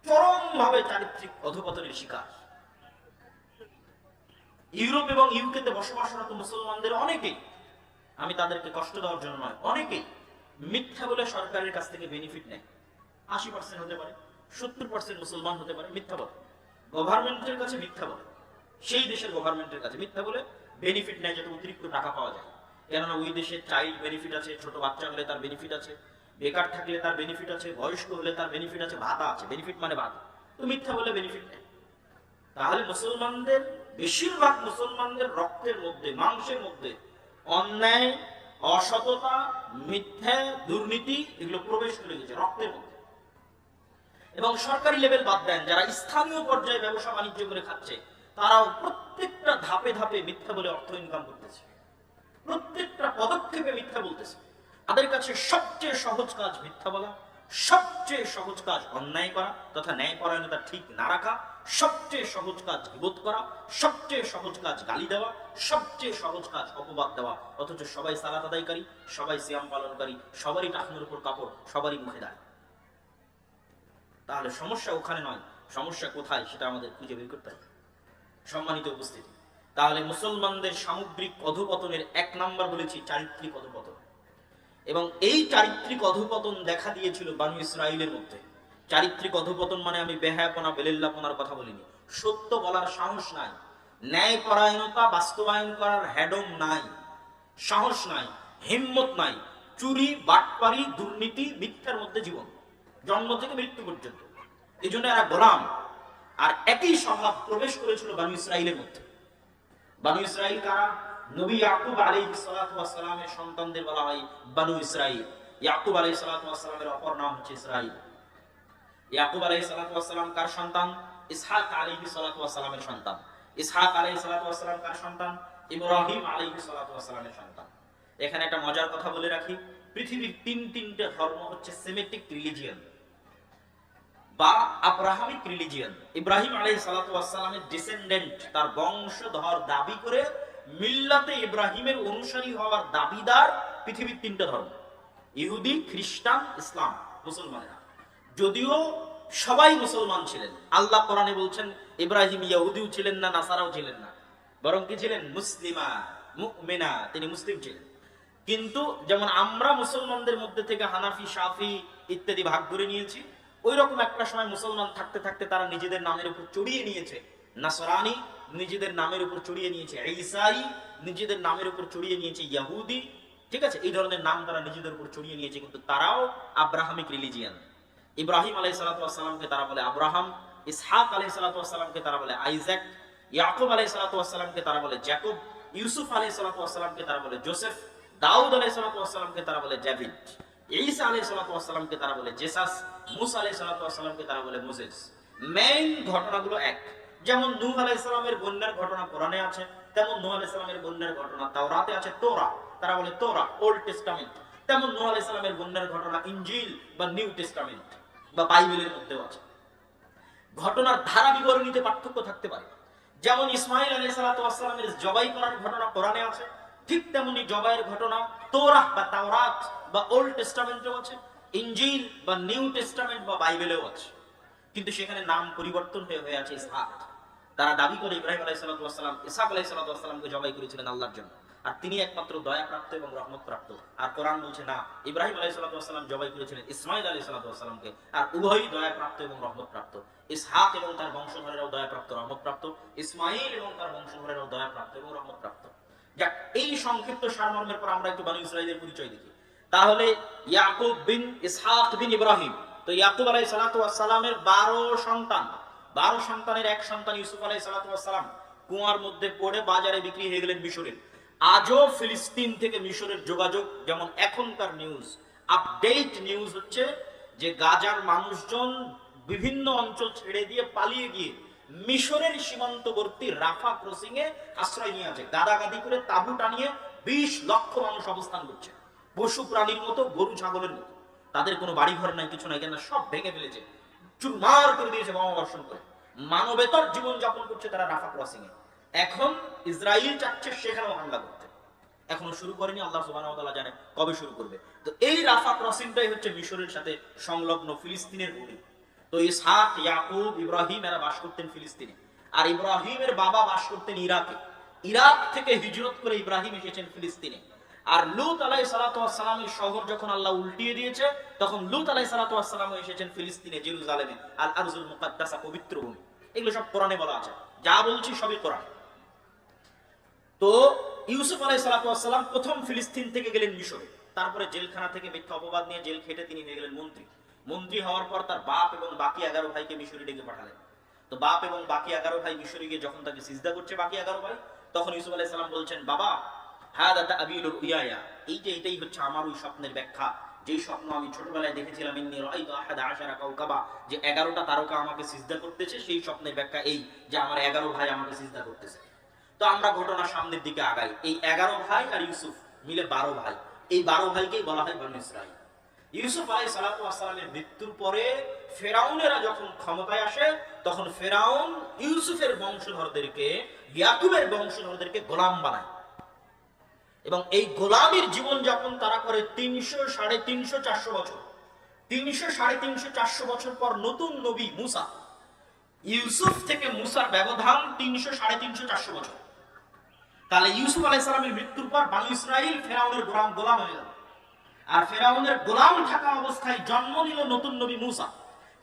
চরম ভাবে চারিত্রিক অধঃপতনের শিকার। ইউরোপ এবং ইউকেতে বসবাসরত মুসলমানদের অনেকেই, আমি তাদেরকে কষ্ট দেওয়ার জন্য নয়, অনেকেই মিথ্যা বলে সরকারের কাছ থেকে বেনিফিট নেয়। 80% হতে পারে, 70% মুসলমান হতে পারে মিথ্যা বলে, গভর্নমেন্টের কাছে মিথ্যা বলে, সেই দেশের গভর্নমেন্টের কাছে মিথ্যা বলে বেনিফিট নেয়, যাতে অতিরিক্ত টাকা পাওয়া যায়। কেননা ওই দেশে চাইল্ড বেনিফিট আছে, ছোট বাচ্চা হলে তার বেনিফিট আছে, বেকার থাকলে তার বেনিফিট আছে, বয়স্ক হলে তার বেনিফিট আছে, ভাতা আছে। বেনিফিট মানে ভাতা, তো মিথ্যা বলে বেনিফিট নেয়। তাহলে মুসলমানদের, বেশিরভাগ মুসলমানদের রক্তের মধ্যে, মাংসের মধ্যে অন্যায়, অসততা, মিথ্যা, দুর্নীতি এগুলো প্রবেশ করে গেছে রক্তের মধ্যে। এবং সরকারি লেভেল বাদ দেন, যারা স্থানীয় পর্যায়ে ব্যবসা বাণিজ্য করে খাচ্ছে, তারাও প্রত্যেকটা ধাপে ধাপে মিথ্যা বলে অর্থ ইনকাম করতেছে, প্রত্যেকটা পদক্ষেপে মিথ্যা বলতেছে। তাদের কাছে সবচেয়ে সহজ কাজ মিথ্যা বলা, সবচেয়ে সহজ কাজ অন্যায় করা তথা ন্যায়পরায়ণতা ঠিক না রাখা, সবচেয়ে সহজ কাজ গীবত করা, সবচেয়ে সহজ কাজ গালি দেওয়া, সবচেয়ে সহজ কাজ অপবাদ দেওয়া। অথচ সবাই সালাত আদায়কারী, সবাই সিয়াম পালনকারী, সবারই টাকনোর উপর কাপড়, সবারই মুখে দাঁড়। তাহলে সমস্যা ওখানে নয়, সমস্যা কোথায় সেটা আমাদের খুঁজে বের করতে হবে। সম্মানিত উপস্থিতি, তাহলে মুসলমানদের সামগ্রিক অধঃপতনের 1 নাম্বার বলেছি চারিত্রিক অধঃপতন। এবং এই চারিত্রিক অধঃপতন দেখা দিয়েছিল বানু ইসরাইলের মধ্যে। চারিত্রিক অধঃপতন মানে আমি বেহায়াপনা, বেলেল্লাপনার কথা বলিনি। সত্য বলার সাহস নাই, ন্যায়পরায়ণতা বাস্তবায়ন করার হেডম নাই, সাহস নাই, হিম্মত নাই, চুরি, বাটপারি, দুর্নীতি, মিথ্যার মধ্যে জীবন, জন্ম থেকে মৃত্যু পর্যন্ত। এই জন্য এরা গোলাম। আর একই স্বভাব প্রবেশ করেছিল বানু ইসরাইলের মধ্যে। বানু ইসরাইল কারা? নবী ইয়াকুব আলাইহিস সালাতু ওয়াস সালামের সন্তানদের বলা হয় বানু ইসরাইল। ইয়াকুব আলাইহিস সালাতু ওয়াস সালামের অপর নাম হচ্ছে ইসরাইল। ইয়াকুব আলাইহিস সালাতু ওয়াস সালাম কার সন্তান? ইসহাক আলাইহিস সালাতু ওয়াস সালামের সন্তান। ইসহাক আলাইহিস সালাতু ওয়াস সালাম কার সন্তান? ইব্রাহিম আলাইহিস সালাতু ওয়াস সালামের সন্তান। এখানে একটা মজার কথা বলে রাখি, পৃথিবীর তিনটে ধর্ম হচ্ছে সেমেটিক রিলিজিয়ন বা আব্রাহামিক রিলিজিয়ন। ইব্রাহিম আলাইহিস সালাতু ওয়াস সালামের ডিসেন্ডেন্ট, তার বংশধর দাবি করে মিল্লাতে ইব্রাহিমের অনুসারী হওয়ার দাবিদার পৃথিবীর 3টা ধর্ম: ইহুদি, খ্রিস্টান, ইসলাম। মুসলমানেরা। যদিও সবাই মুসলমান ছিলেন, আল্লাহ কোরআনে বলছেন ইব্রাহিম ইহুদিও ছিলেন না, নাসারাও ছিলেন না, বরং কি ছিলেন? মুসলিমা, মুমিনা, তিনি মুসলিম ছিলেন। কিন্তু যেমন আমরা মুসলমানদের মধ্যে থেকে হানাফি, শাফি ইত্যাদি ভাগ করে নিয়েছি, ওই রকম একটা সময় মুসলমান থাকতে থাকতে তারা নিজেদের নামের উপর চড়িয়ে নিয়েছে। নাসরানি নিজেদের নামের উপর চড়িয়ে নিয়েছে, ঈসাই নিজেদের নামের উপর চড়িয়ে নিয়েছে, ইহুদি, ঠিক আছে, এই ধরনের নাম তারা নিজেদের উপর চড়িয়ে নিয়েছে। কিন্তু তারাও আব্রাহামিক রিলিজিয়ান। ইব্রাহিম আলাইহিস সালাতু তারা বলে আব্রাহাম, ইসহাক আলাইহিস সালাতু তারা বলে আইজাক, ইয়াকুব আলাইহিস সালাতু তারা বলে জ্যাকব, ইউসুফ আলাইহিস সালাতু তারা বলে জোসেফ, দাউদ আলাইহিস সালাতু তারা বলে জাভিদ, ঈসা আলাইহিস সালাতু তারা বলে জেসাস, মুসা আলাইহিস সালাতু তারা বলে মোসেস। মেইন ঘটনাগুলো এক। যেমন নূহ আলাইহিস সালামের বন্যার ঘটনা কোরআনে আছে, তেমন নূহ আলাইহিস সালামের বন্যার ঘটনা তাওরাতে আছে, তোরা, তারা বলে তোরা, ওল্ড টেস্টামেন্ট। তেমন নূহ আলাইহিস সালামের বন্যার ঘটনা ইনজিল বা নিউ টেস্টামেন্ট বা বাইবেলের মধ্যেও আছে। ঘটনার ধারা বিবরণীতে পার্থক্য থাকতে পারে। যেমন ইসমাঈল আলাইহিস সালামের জবাই করার ঘটনা কোরআনে আছে, ঠিক তেমনি জবাইয়ের ঘটনা তোরাহ বা তাওরাত বা ওল্ড টেস্টামেন্টেও আছে, ইনজিল বা নিউ টেস্টামেন্ট বা বাইবেলেও আছে। কিন্তু সেখানে নাম পরিবর্তন হয়ে আছে ইসহাক। তারা দাবি করে ইব্রাহিম আলাইহিস সালাম ইসহাক আলাইহিস সালামকে জবাই করেছিলেন আল্লাহর জন্য, আর তিনি একমাত্র দয়াপ্রাপ্ত এবং রহমতপ্রাপ্ত। আর কোরআন বলছে না, ইব্রাহিম আলাইহিস সালাম জবাই করেছিলেন ইসমাঈল আলাইহিস সালামকে, আর উভয়ই দয়াপ্রাপ্ত এবং রহমতপ্রাপ্ত। ইসহাক এবং তার বংশধরেরাও দয়াপ্রাপ্ত, রহমতপ্রাপ্ত, ইসমাঈল এবং তার বংশধরেরাও দয়াপ্রাপ্ত এবং রহমতপ্রাপ্ত। যাক, এই সংক্ষিপ্ত সারমর্মের পর আমরা একটু বনী ইসরাঈলের পরিচয় দেখি। তাহলে ইয়াকুব বিন ইসহাক বিন ইব্রাহিম, তো ইয়াকুব আলাইহিস সালামের 12 সন্তান, 12 সন্তানের এক সন্তান ইউসুফ আলাইহিস সালাম কুয়ার মধ্যে পড়ে বাজারে বিক্রি হয়ে গেলেন মিশরের। আজও ফিলিস্তিন থেকে মিশরের যোগাযোগ, যেমন এখনকার নিউজ, আপডেট নিউজ হচ্ছে যে গাজার মানুষজন বিভিন্ন অঞ্চল ছেড়ে দিয়ে পালিয়ে গিয়ে মিশরের সীমান্তবর্তী রাফা ক্রসিং এ আশ্রয় নিয়ে আছে। গাদাগাদি করে তাঁবু টানিয়ে 20 লক্ষ মানুষ অবস্থান করছে, পশু প্রাণীর মতো, গরু ছাগলের মতো। তাদের কোনো বাড়িঘর নাই, কিছু নাই, কেন সব ভেঙে ফেলেছে, চুরমার করে দিয়েছে বোমা বর্ষণ করে। মানবেতর জীবন যাপন করছে তারা রাফা ক্রসিং এ। এখন ইসরায়েল চাচ্ছে সেখানেও হামলা করতে, এখনো শুরু করেনি, আল্লাহ সুবহানাহু ওয়া তাআলা জানে কবে শুরু করবে। তো এই রাফা ক্রসিংটাই হচ্ছে মিশরের সাথে সংলগ্ন ফিলিস্তিনের ভূমি। তো ইসহাক, ইয়াকুব, ইব্রাহিম এরা বাস করতেন ফিলিস্তিনে, আর ইব্রাহিমের বাবা বাস করতেন ইরাকে। ইরাক থেকে হিজরত করে ইব্রাহিম এসেছেন ফিলিস্তিনে। আর লূত আলাইহিস সালামের শহর যখন আল্লাহ উল্টিয়ে দিয়েছে, তখন লূত আলাইহিস সালাম এসেছেন ফিলিস্তিনে, জেরুজালেমে, আল আরজুল মুকাদ্দাসা, পবিত্র ভূমি। এগুলো সব কোরআনে বলা আছে, যা বলছি সবই কোরআন। তো ইউসুফ আলাইহিস সালাম প্রথম ফিলিস্তিন থেকে গেলেন মিশরে, তারপরে জেলখানা থেকে মিথ্যা অপবাদ নিয়ে জেল খেটে তিনি হয়ে গেলেন মন্ত্রী। মন্ত্রী হওয়ার পর তার বাপ এবং বাকি 11 ভাইকে মিশরে ডেকে পাঠালেন। তো বাপ এবং বাকি 11 ভাই মিশরে গিয়ে যখন তাকে সিজদা করছে বাকি 11 ভাই, তখন ইউসুফ আলাইহিস সালাম বলছেন, বাবা হাদা তাবিলুর রুইয়া, এইটাই হচ্ছে আমার ওই স্বপ্নের ব্যাখ্যা, যেই স্বপ্ন আমি ছোটবেলায় দেখেছিলাম, ইন্নী রাআইতু আহাদা আশারা কাওকাবা, যে 11টা তারকা আমাকে সিজদা করতেছে, সেই স্বপ্নের ব্যাখ্যা এই যে আমার 11 ভাই আমাকে সিজদা করতেছে। তো আমরা ঘটনা সামনের দিকে আগাই। এই 11 ভাই আর ইউসুফ মিলে 12 ভাই, এই 12 ভাইকেই বলা হয় বনী ইসরাঈল। ইউসুফ আলাইহিস সালামের মৃত্যুর পরে ফেরাউনেরা যখন ক্ষমতায় আসে, তখন ফেরাউন ইউসুফের বংশধরদেরকে, ইয়াকুবের বংশধরদেরকে গোলাম বানায়, এবং এই গোলামীর জীবন যাপন তারা করে 300, 350, 400 বছর। 300, 350, 400 বছর পর নতুন নবী মুসা, ইউসুফ থেকে মুসার ব্যবধান 300, 350, 400 বছর। তাহলে ইউসুফ আলাইহিস সালামের মৃত্যুর পর বনী ইসরাঈল ফেরাউনের গোলাম হয়ে গেল, আর ফেরাউনের গোলাম থাকা অবস্থায় জন্ম নিল নতুন নবী মুসা।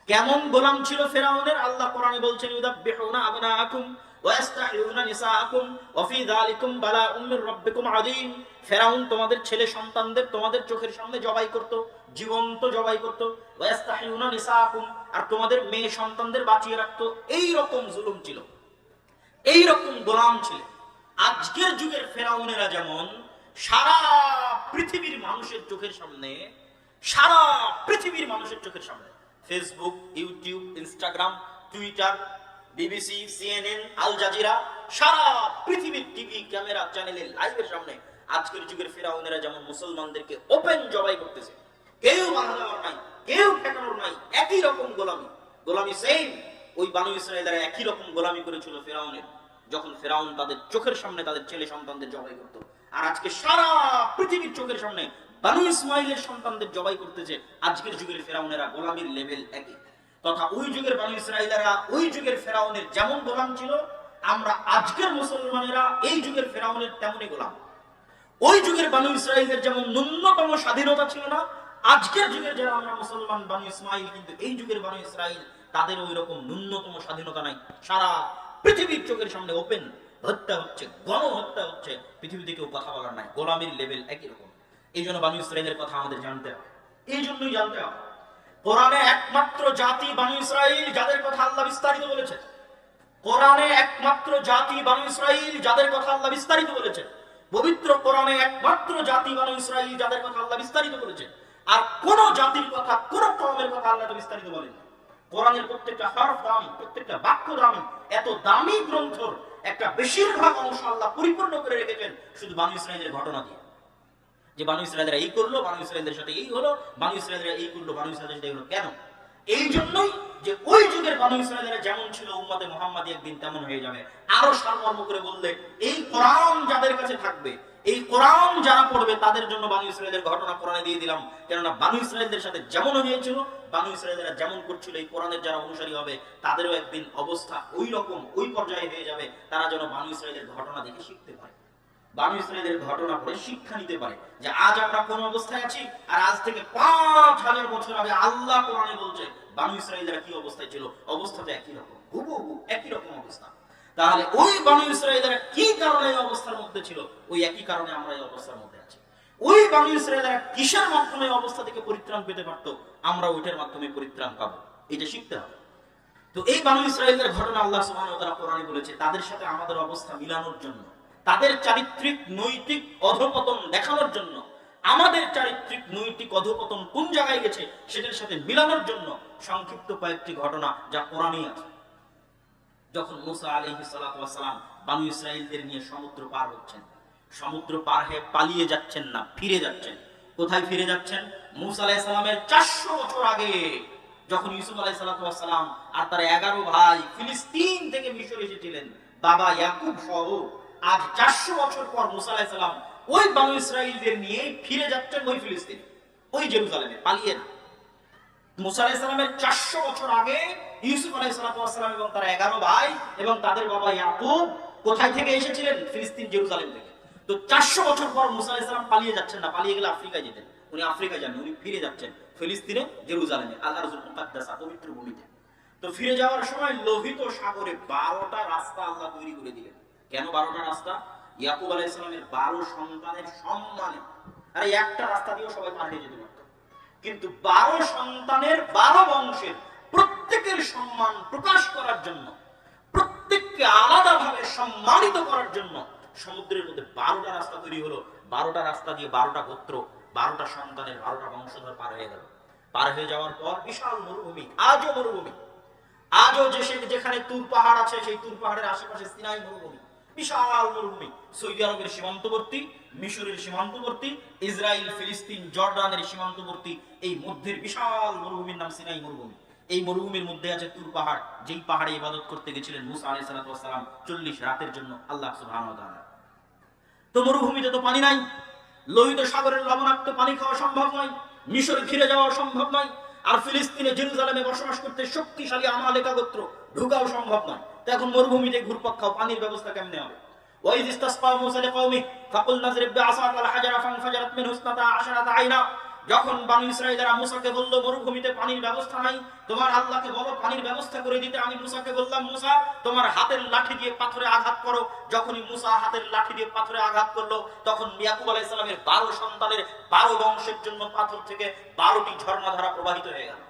কেমন গোলাম ছিল ফেরাউনের? আল্লাহ কোরআনে বলছেন, ইউদাব্বিহুনা আবনাআকুম ওয়া ইস্তাহয়ুনা নিসাআকুম ওয়া ফি যালিকুম বালাউম মির রাব্বিকুম আযীম। ফেরাউন তোমাদের ছেলে সন্তানদের তোমাদের চোখের সামনে জবাই করত, জীবন্ত জবাই করত। ওয়া ইস্তাহয়ুনা নিসাআকুম, আর তোমাদের মেয়ে সন্তানদের বাঁচিয়ে রাখত। এই রকম জুলুম ছিল, এই রকম গোলাম ছিল। আজকের যুগের ফেরাউনেরা যেমন সারা পৃথিবীর মানুষের চোখের সামনে, সারা পৃথিবীর মানুষের চোখের সামনে Facebook, YouTube, Instagram, Twitter, BBC, CNN, Al Jazeera, সারা পৃথিবীর টিভি, ক্যামেরা, চ্যানেলে, লাইভের সামনে আজকের যুগের ফেরাউনেরা যেমন মুসলমানদেরকে ওপেন জবাই করতেছে, কেউ বাধা দেওয়ার নাই, কেউ ঠেকানোর নাই, একই রকম গোলামি সেম। ওই বনী ইসরাঈলরা একই রকম গোলামি করেছিল ফেরাউনের, যখন ফেরাউন তাদের চোখের সামনে তাদের ছেলে সন্তানদের জবাই করত। আর আজকে সারা পৃথিবীর চোখের সামনে বানু ইসমাইলের সন্তানদের জবাই করতেছে। আজকের যুগের ফেরাউনেরা গোলামীর লেভেল একই, তথা ওই যুগের বানু ইসরাইলেরা ওই যুগের ফেরাউনের যেমন গোলাম ছিল, আমরা আজকের মুসলমানেরা এই যুগের ফেরাউনের তেমনই গোলাম। ওই যুগের বানু ইসরাইলের যেমন ন্যূনতম স্বাধীনতা ছিল না, আজকের যুগের যারা আমরা মুসলমান বানু ইসমাইল, কিন্তু এই যুগের বানু ইসরাইল তাদের ওই রকম ন্যূনতম স্বাধীনতা নাই। সারা পৃথিবীর চোখের সামনে ওপেন হত্যা হচ্ছে, গণহত্যা হচ্ছে, পৃথিবীতে কেউ কথা বলার নাই, গোলামীর লেভেল একই রকম। এই জন্য বানু ইসরাইলের কথা আমাদের জানতে হবে, এই জন্যই জানতে হবে। কোরআনে একমাত্র জাতি বানু ইসরাইল যাদের কথা আল্লাহ বিস্তারিত বলেছে। কোরআনে একমাত্র জাতি বানু ইসরাইল যাদের কথা আল্লাহ বিস্তারিত বলেছে। পবিত্র কোরআনে একমাত্র জাতি বানু ইসরাইল যাদের কথা আল্লাহ বিস্তারিত বলেছে। আর কোন জাতির কথা, কোন কওমের কথা আল্লাহ বিস্তারিত বলেন। কোরআনের প্রত্যেকটা হরফ দামি, প্রত্যেকটা বাক্য দামি। এত দামি গ্রন্থর একটা বেশিরভাগ অংশ আল্লাহ পরিপূর্ণ করে রেখেছেন শুধু বানু ইসরাইলের ঘটনা দিয়ে, যে বানু ইসরাইলরা এই করলো, বানু ইসরাইলদের সাথে এই হলো, বানু ইসরাইলরা এই করলো, বানু ইসরাইলদের সাথে এই হলো। কেন? এই জন্যই যে ওই যুগের বানু ইসরাইলরা যেমন ছিল, উম্মতে মুহাম্মাদি একদিন তেমন হয়ে যাবে। আরো সারমর্ম করে বললে, এই কোরআন যাদের কাছে থাকবে, এই কোরআন যারা পড়বে, তাদের জন্য বানু ইসরাইলের ঘটনা কোরআনে দিয়ে দিলাম। কেননা বানু ইসরাইলদের সাথে যেমন হয়েছিল, বানু ইসরাইলরা যেমন করছিল, এই কোরআনের যারা অনুসারী হবে তাদেরও একদিন অবস্থা ওই রকম, ওই পর্যায়ে হয়ে যাবে। তারা যেন বানু ইসরাইলের ঘটনা দেখে শিখতে পারে, বানু ইসরাইলের ঘটনা পড়ে শিক্ষা নিতে পারে যে আজ আমরা কোন অবস্থায় আছি, আর আজ থেকে 5000 বছর আগে আল্লাহ কোরআনে বলছে বানু ইসরাইলরা কি অবস্থায় ছিল। অবস্থাটা একই রকম, হুবহু একই রকম অবস্থা। তাহলে ওই বানু ইসরাইলরা কি কারণে এই অবস্থার মধ্যে ছিল, ওই একই কারণে আমরা এই অবস্থার মধ্যে আছি। ওই বানু ইসরাইলরা কিসের মাধ্যমে অবস্থা থেকে পরিত্রাণ পেতে পারতো, আমরা ওইটার মাধ্যমে পরিত্রাণ পাবো, এটা শিখতে হবে। তো এই বানু ইসরাইলদের ঘটনা আল্লাহ সুবহানাহু ওয়া তাআলা কোরআনে বলেছে, তাদের সাথে আমাদের অবস্থা মিলানোর জন্য, তাদের চারিত্রিক নৈতিক অধঃপতন দেখানোর জন্য, আমাদের চারিত্রিক নৈতিক অধঃপতন কোন জায়গায় গেছে সেটার সাথে মিলানোর জন্য সংক্ষিপ্ত কয়েকটি ঘটনা যা কোরআনে আছে। যখন মুসা আলাইহিস সালাতু ওয়াস সালাম বানু ইসরাইলদের নিয়ে সমুদ্র পার হচ্ছেন, সমুদ্র পার হয়ে পালিয়ে যাচ্ছেন না, ফিরে যাচ্ছেন। কোথায় ফিরে যাচ্ছেন? মুসা আলাইহিস সালামের 400 বছর আগে, যখন ইউসুফ আলাইহিস সালাতু ওয়াস সালাম আর তার 11 ভাই ফিলিস্তিন থেকে মিশর এসেছিলেন, বাবা ইয়াকুব সহ। আজ 400 বছর পর মুসা আলাইহিস সালাম ওই বানু ইসরাইলদের নিয়ে ফিরে যাচ্ছেন ওই ফিলিস্তিন, ওই জেরুজালেমে, পালিয়ে না। মুসা আলাইহিস সালামের 400 বছর আগে ইউসুফ আলাইহিস সালাম এবং তার 11 ভাই এবং তাদের বাবা ইয়াকুব কোথায় থেকে এসেছিলেন? ফিলিস্তিন, জেরুজালেম থেকে। তো 400 বছর পর মুসা আলাইহিস সালাম পালিয়ে যাচ্ছেন না, পালিয়ে গেলে আফ্রিকায় যেতেন। উনি আফ্রিকায় যান, উনি ফিরে যাচ্ছেন ফিলিস্তিনে, জেরুজালেমে, আল আরজুল মুকাদ্দাসা, পবিত্র ভূমিতে। তো ফিরে যাওয়ার সময় লোহিত সাগরে 12টা রাস্তা আল্লাহ তৈরি করে দিলেন। কেন 12টা রাস্তা? ইয়াকুব আলাইহিস সালামের 12 সন্তানের সম্মানে। আরে একটা রাস্তা দিয়েও সবাই পার হয়ে যেতে পারত, কিন্তু 12 সন্তানের 12 বংশের প্রত্যেকের সম্মান প্রকাশ করার জন্য, প্রত্যেককে আলাদাভাবে সম্মানিত করার জন্য সমুদ্রের মধ্যে 12টা রাস্তা তৈরি হলো। 12টা রাস্তা দিয়ে 12টা গোত্র, 12টা সন্তানের 12টা বংশধর পার হয়ে গেল। পার হয়ে যাওয়ার পর বিশাল মরুভূমি, আজও মরুভূমি। আজও যেখানে তুর পাহাড় আছে, সেই তুর পাহাড়ের আশেপাশে সিনাই মরুভূমি, বিশাল মরুভূমি। সৌদি আরবের সীমান্তবর্তী, মিশরের সীমান্তবর্তী, ইসরায়েল, ফিলিস্তিন, জর্ডানের সীমান্তবর্তী এই মধ্যের বিশাল মরুভূমির নাম সিনাই মরুভূমি। এই মরুভূমির মধ্যে আছে তুর পাহাড়, যেই পাহাড়ে ইবাদত করতে গেছিলেন মুসা আলাইহিস সালাম 40 রাতের জন্য আল্লাহ সুবহানাহু ওয়া তাআলা। তো মরুভূমিতে তো পানি নাই, লোহিত সাগরের লবণাক্ত পানি খাওয়া সম্ভব নয়, মিশরে ফিরে যাওয়া সম্ভব নয়, আর ফিলিস্তিনে জেরুজালেমে বসবাস করতে শক্তিশালী আমালেকা গোত্র ঢুকাও সম্ভব নয়। তো এখন মরুভূমিতে ঘুরপাক খাও, পানির ব্যবস্থা কেমনে হবে? ওয়াইজ ইসতাসকা মুসা লিকাওমি ফাকুল নাযরিব বিআসাকাল হাজারা ফানফাজারাত মিনহু 12 আইনা। যখন বানু ইসরাঈলরা মুসাকে বলল মরুভূমিতে পানির ব্যবস্থা নাই, তোমার আল্লাহকে বলো পানির ব্যবস্থা করে দিতে। আমি মুসাকে বললাম, মুসা তোমার হাতের লাঠি দিয়ে পাথরে আঘাত করো। যখনই মুসা হাতের লাঠি দিয়ে পাথরে আঘাত করলো, তখন ইয়াকুব আলাইহিস সালামের 12 সন্তানের 12 বংশের জন্য পাথর থেকে 12টি ঝর্ণাধারা প্রবাহিত হয়ে গেল।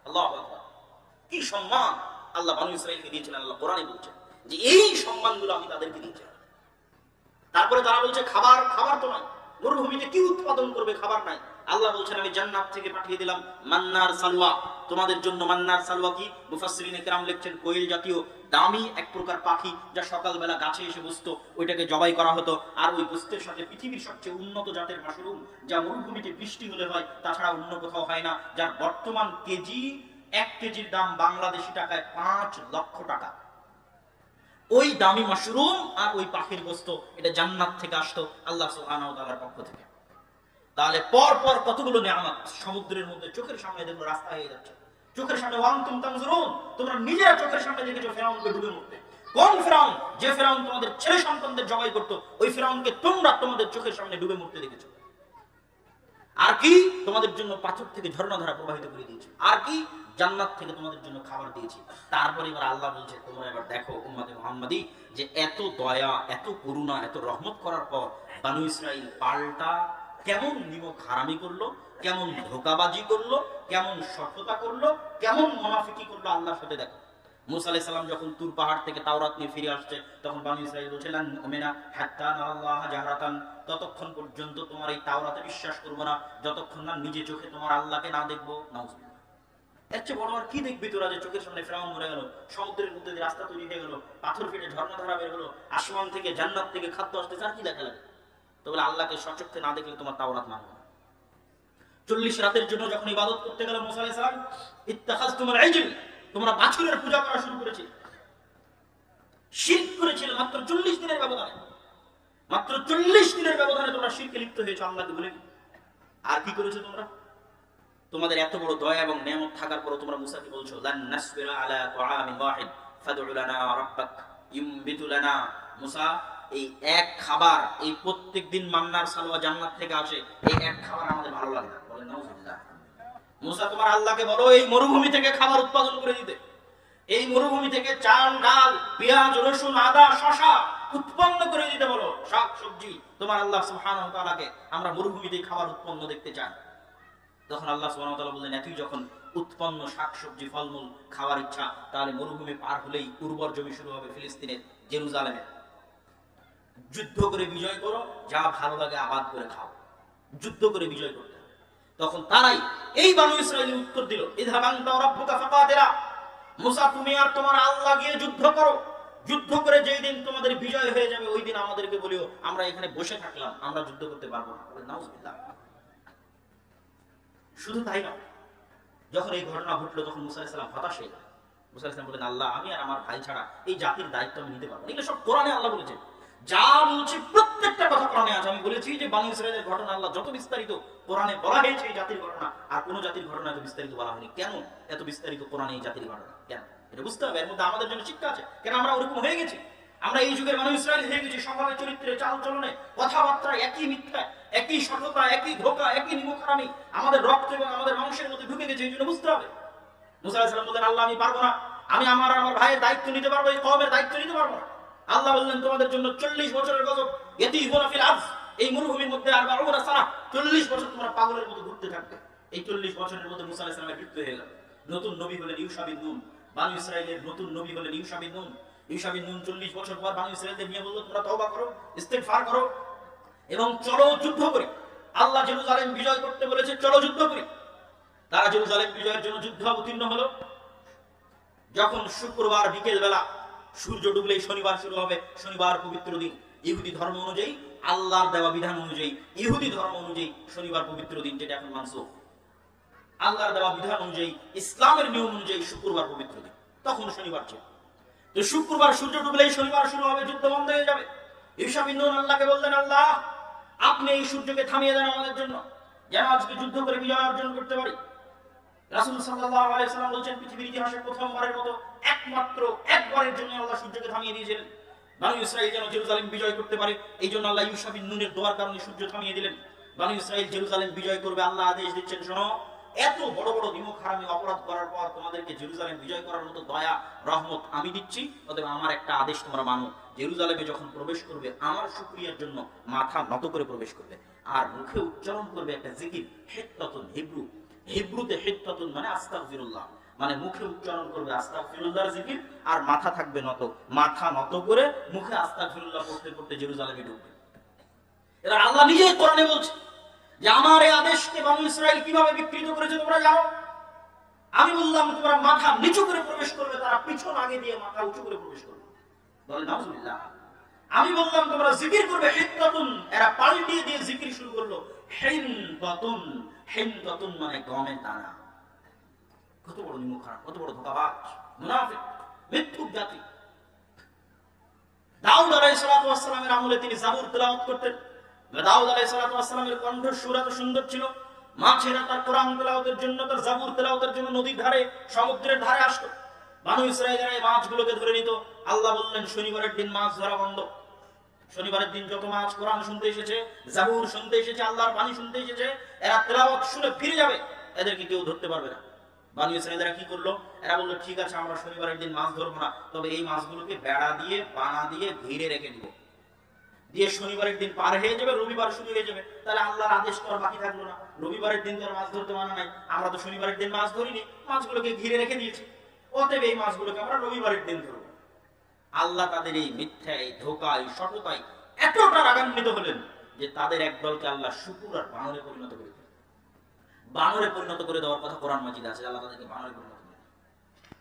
আল্লাহু আকবার! কি সম্মান আল্লাহ বানু ইসরাঈলকে দিয়েছিলেন। আল্লাহ কোরআনে বলছেন যে এই সম্মানগুলো আমি তাদেরকে দিয়েছি। তারপরে তারা বলছে খাবার তো নাই, মরুভূমিতে কি উৎপাদন করবে? খাবার নাই। আল্লাহ বলছেন আমি জান্নাত থেকে পাঠিয়ে দিলাম মান্নার সালওয়া তোমাদের জন্য। মান্নার সালওয়া কি? মুফাসসিরিনে কেরাম লিখছেন কোয়েল জাতীয় দামি এক প্রকার পাখি, যা সকালবেলা গাছে এসে বসতো, ওইটাকে জবাই করা হতো। আর ওই গোস্তের সাথে পৃথিবীর সবচেয়ে উন্নত জাতের মাশরুম, যা মরুভূমিতে বৃষ্টি হলে হয়, তাছাড়া অন্য কোথাও হয় না, যার বর্তমান কেজি 1 কেজির দাম বাংলাদেশি টাকায় 5 লক্ষ টাকা। ওই দামি মাশরুম আর ওই পাখির গোস্ত, এটা জান্নাত থেকে আসতো আল্লাহ সুবহানাহু ওয়া তাআলার পক্ষ থেকে। তাহলে পর পর কতগুলো নিয়ামত সমুদ্রের মধ্যে চোখের সামনে দেখলো রাস্তা হয়ে যাচ্ছে, চোখের সামনে ওয়ান্তুম তানজুরুন, তোমরা নিজেরা চোখের সামনে দেখেছো ফেরাউনকে ডুবে মরতে। কোন ফেরাউন? যে ফেরাউন তোমাদের ছেলে সন্তানদের জবাই করতো, ওই ফেরাউনকে তোমরা তোমাদের চোখের সামনে ডুবে মরতে দেখেছো। আর কি? তোমাদের জন্য পাথর থেকে ঝর্ণাধারা প্রবাহিত করে দিয়েছি। আর কি? জান্নাত থেকে তোমাদের জন্য খাবার দিয়েছি। তারপরে এবার আল্লাহ বলছে, তোমরা এবার দেখো উম্মতে মুহাম্মাদি, যে এত দয়া, এত করুণা, এত রহমত করার পর বানু ইসরাইল পাল্টা কেমন নিমক হারামি করলো, কেমন ধোকাবাজি করলো, কেমন সততা করলো, কেমন মুনাফিকি করলো আল্লাহর সাথে। দেখো মুসা আলাইহিস সালাম যখন তুর পাহাড় থেকে তাওরাত নিয়ে ফিরে আসছে, তখন বানু ইসরাইল বলছিলেন উমিনা হাত্তা নারাল্লাহ জাহরাতান, ততক্ষণ পর্যন্ত তোমার এই তাওরাতে বিশ্বাস করব না যতক্ষণ না নিজে চোখে তোমার আল্লাহকে না দেখবো। নাউজুবিল্লাহ। এর চেয়ে বড় আর কি দেখবি তোরা, যে চোখের সামনে ফেরাউন মরে গেল, সমুদ্রের মধ্যে দিয়ে রাস্তা তৈরি হয়ে গেল, পাথর ফেটে ঝর্ণাধারা বের হলো, আসমান থেকে জান্নাত থেকে খাদ্য আসতেছে, আর কি দেখা লাগে? তো বলে আল্লাহকে সচক্ষে না দেখলে তোমার তাওরাত মানবে না। 40 রাতের জন্য যখন ইবাদত করতে গেল মুসা আলাইহিস সালাম, ইত্তাখাযতুমুল ইজল, তোমরা বাছুরের পূজা করা শুরু করেছিলে, শিরক করেছিলে। মাত্র 40 দিনের ব্যবধানে, মাত্র 40 দিনের ব্যবধানে তোমরা শিরকে লিপ্ত হয়েছো, আল্লাহকে ভুলে। আর কি করেছো তোমরা? তোমাদের এত বড় দয়া এবং নিয়ামত থাকার পরও তোমরা মুসাকে বলছো লান নাসবিরা আলা তুআমিন ওয়াহিদ ফাদউ লানা রাব্বাক ইউমবিতু লানা। মুসা, এই এক খাবার, এই প্রত্যেকদিন মান্নার সালোয়া জান্নাত থেকে আসে, এই এক খাবার আমাদের ভালো লাগে না। বলেন নাউজুবিল্লাহ। মুসা, তোমার আল্লাহকে বলো এই মরুভূমি থেকে খাবার উৎপাদন করে দিতে, এই মরুভূমি থেকে চাল, ডাল, পেঁয়াজ, রসুন, আদা, শসা উৎপন্ন করে দিতে বলো, শাক সবজি। তোমার আল্লাহ সুবহানাহু ওয়া তাআলাকে আমরা মরুভূমিতে খাবার উৎপন্ন দেখতে চাই। তখন আল্লাহ সুবহানাহু ওয়া তাআলা বললেন, এতই যখন উৎপন্ন শাকসবজি ফলমূল খাওয়ার ইচ্ছা, তাহলে মরুভূমি পার হলেই উর্বর জমি শুরু হবে ফিলিস্তিনের, জেরুজালেমে। যুদ্ধ করে বিজয় করো, যা ভালো লাগে আবাদ করে খাও, যুদ্ধ করে বিজয় করতে। তখন তারাই এই বানু ইসরাইল উত্তর দিল, ইযহাব আনতা ওয়া রাব্বুকা ফাকাতিলা। মুসা, তুমি আর তোমার আল্লাহ গিয়ে যুদ্ধ করো, যুদ্ধ করে যেই দিন তোমাদের বিজয় হয়ে যাবে ওই দিন আমাদেরকে বলিও, আমরা এখানে বসে থাকলাম, আমরা যুদ্ধ করতে পারবো না। নাউজুবিল্লাহ। শুধু তাই না, যখন এই ঘটনা ঘটলো তখন মুসা আলাইহিস সালাম হতাশ হয়ে গেলেন। মুসা আলাইহিস সালাম বলেন, আল্লাহ, আমি আর আমার ভাই ছাড়া এই জাতির দায়িত্ব আমি নিতে পারবো না। এগুলো সব কোরআনে আল্লাহ বলেছে, যা বলছে প্রত্যেকটা কথা কোরআনে আছে। আমি বলেছি যে বানু ইসরাইলের ঘটনা আল্লাহ যত বিস্তারিত কোরআনে বলা হয়েছে এই জাতির ঘটনা, আর কোন জাতির ঘটনা এত বিস্তারিত বলা হয়নি। কেন এত বিস্তারিত কোরআনে এই জাতির ঘটনা? কেন? এটা বুঝতে হবে, এর মধ্যে আমাদের জন্য শিক্ষা আছে। কেন আমরা ওরকম হয়ে গেছি? আমরা এই যুগের বানু ইসরাইল হয়ে গেছি, স্বভাবে, চরিত্রে, চাল চলনে, কথাবার্তা একই মিথ্যা, একই সততা, একই ধোঁকা, একই নিমুখারামি আমাদের রক্ত এবং আমাদের মাংসের মধ্যে ঢুকে গেছে। এই জন্য বুঝতে হবে। মুসা আলাইহিস সালাম বললেন, আল্লাহ, আমি পারবো না, আমি আমার ভাইয়ের দায়িত্ব নিতে পারবো, এই কওমের দায়িত্ব নিতে পারবো না। আল্লাহ বললেন, তোমাদের জন্য 40 বছরের গজব, ইয়াতিহুনা ফিল আরজ, এই মরুভূমির মধ্যে 40 সানা, 40 বছর তোমরা পাগলের মতো ঘুরতে থাকবে। এই 40 বছরের মধ্যে মুসা আলাইহিস সালামের মৃত্যু হয়ে গেল। নতুন নবী হলেন ইউশা বিন নুন, বানু ইসরাইলের নতুন নবী হলেন ইউশা বিন নুন। ইউশা বিন নুন 40 বছর পর বানু ইসরাইলদের নিয়ে বলল, তোমরা তওবা করো, ইস্তিগফার করো এবং চলো যুদ্ধ করি। আল্লাহ জেরুজালেম বিজয় করতে বলেছে, চলো যুদ্ধ করি। তারা জেরুজালেম বিজয়ের জন্য যুদ্ধ অবতীর্ণ হলো। যখন শুক্রবার বিকেল বেলা সূর্য ডুবলেই শনিবার শুরু হবে, শনিবার পবিত্র দিন। ইহুদি ধর্ম অনুযায়ী, আল্লাহর দেওয়া বিধান অনুযায়ী, ইহুদি ধর্ম অনুযায়ী শনিবার পবিত্র দিন, যেটা এখন মানসুখ। আল্লাহর দেওয়া বিধান অনুযায়ী, ইসলামের নিয়ম অনুযায়ী শুক্রবার পবিত্র দিন, তখন শনিবার ছিল। তো শুক্রবার সূর্য ডুবলেই শনিবার শুরু হবে, যুদ্ধ বন্ধ হয়ে যাবে। ইউশা বিন নুন আল্লাহকে বললেন, আল্লাহ, আপনি এই সূর্যকে থামিয়ে দেন আমাদের জন্য, যেন আজকে যুদ্ধ করে বিজয় অর্জন করতে পারি। রাসূল সাল্লাল্লাহু আলাইহি ওয়াসাল্লাম বলেছেন, পৃথিবীর ইতিহাসে প্রথমবারের মতো একমাত্র একবারের জন্য আল্লাহ সূর্যকে থামিয়ে দিয়েছিলেন, বানু ইসরাইল যেন জেরুজালেম বিজয় করতে পারে। এই জন্য আল্লাহ ইউশা বিন নুনের দোয়ার কারণে সূর্য থামিয়ে দিলেন। বানু ইসরাইল জেরুজালেম বিজয় করবে, আল্লাহ আদেশ দিচ্ছেন, শোনো, এত বড় বড় নিমক হারামি অপরাধ করার পর তোমাদেরকে জেরুজালেম বিজয় করার মতো দয়া রহমত আমি দিচ্ছি, অতএব আমার একটা আদেশ তোমরা মানো, জেরুজালেমে যখন প্রবেশ করবে আমার শুকরিয়ার জন্য মাথা নত করে প্রবেশ করবে, আর মুখে উচ্চারণ করবে একটা জিকির, হিত্তাতুন, হিব্রুতে হিত্তাতুন মানে আস্তাগফিরুল্লাহ, মানে মুখে উচ্চারণ করবে আস্তাগফিরুল্লাহর জিকির, আর মাথা থাকবে নত, মাথা নত করে মুখে আস্তাগফিরুল্লাহ পড়তে পড়তে জেরুজালেমে ঢুকবে। এবার আল্লাহ নিজেই কোরআনে বলছে যে আমার এই আদেশকে বানু ইসরাইল কিভাবে বিকৃত করেছে তোমরা জানো। আমি বললাম তোমরা মাথা নিচু করে প্রবেশ করবে, তারা পিছন আগে দিয়ে মাথা উঁচু করে প্রবেশ করবে। বলে নাউজুবিল্লাহ। আমি বললাম তোমরা জিকির করবে, হিত্তাতুন, এরা পাল্টিয়ে দিয়ে জিকির শুরু করলো, হিন্তাতুন। হিন্তাতুন মানে গমের দানা। কত বড় নিমুখারাম, কত বড় ধোঁকাবাজ, মুনাফিক, মিথ্যুক জাতি। দাউদ আলাইহিস সালাতু ওয়াস সালামের আমলে তিনি জাবুর তেলাওয়াত করতেন। দাউদ আলাইহিস সালামের কণ্ঠ সুর এত সুন্দর ছিল, মাছেরা তার কোরআন তেলাওয়াতের জন্য, তার জাবুর তেলাওয়াতের জন্য নদীর ধারে, সমুদ্রের ধারে আসতো। বনু ইসরাঈলেরা এই মাছগুলোকে ধরে নিত। আল্লাহ বললেন শনিবারের দিন মাছ ধরা বন্ধ। শনিবারের দিন যত মাছ কোরআন শুনতে এসেছে, জাবুর শুনতে এসেছে, আল্লাহর বাণী শুনতে এসেছে, এরা তেলাওয়াত শুনে ফিরে যাবে, এদেরকে কেউ ধরতে পারবে না। বনু ইসরাঈলেরা কি করলো? এরা বললো ঠিক আছে, আমরা শনিবারের দিন মাছ ধরবো না, তবে এই মাছগুলোকে বেড়া দিয়ে, বানা দিয়ে ঘিরে রেখে দিব, দিয়ে শনিবারের দিন পার হয়ে যাবে, রবিবার শুরু হয়ে যাবে, তাহলে আল্লাহর আদেশ তো আর বাকি থাকলো না। রবিবারের দিন তো আর মাছ ধরতে মানা নাই, আমরা তো শনিবারের দিন মাছ ধরিনি, মাছগুলোকে ঘিরে রেখে দিয়েছি, অতএব এই মাছগুলোকে আমরা রবিবারের দিন ধরবো। আল্লাহ তাদের এই মিথ্যা, এই ধোঁকা, এই সততায় এতটা রাগান্বিত হলেন যে তাদের একদলকে আল্লাহ শুকুর আর বানরে পরিণত করে দিলেন। বানরে পরিণত করে দেওয়ার কথা কোরআন মাজিদে আছে, আল্লাহ তাদেরকে বানরে পরিণত করে দিলেন।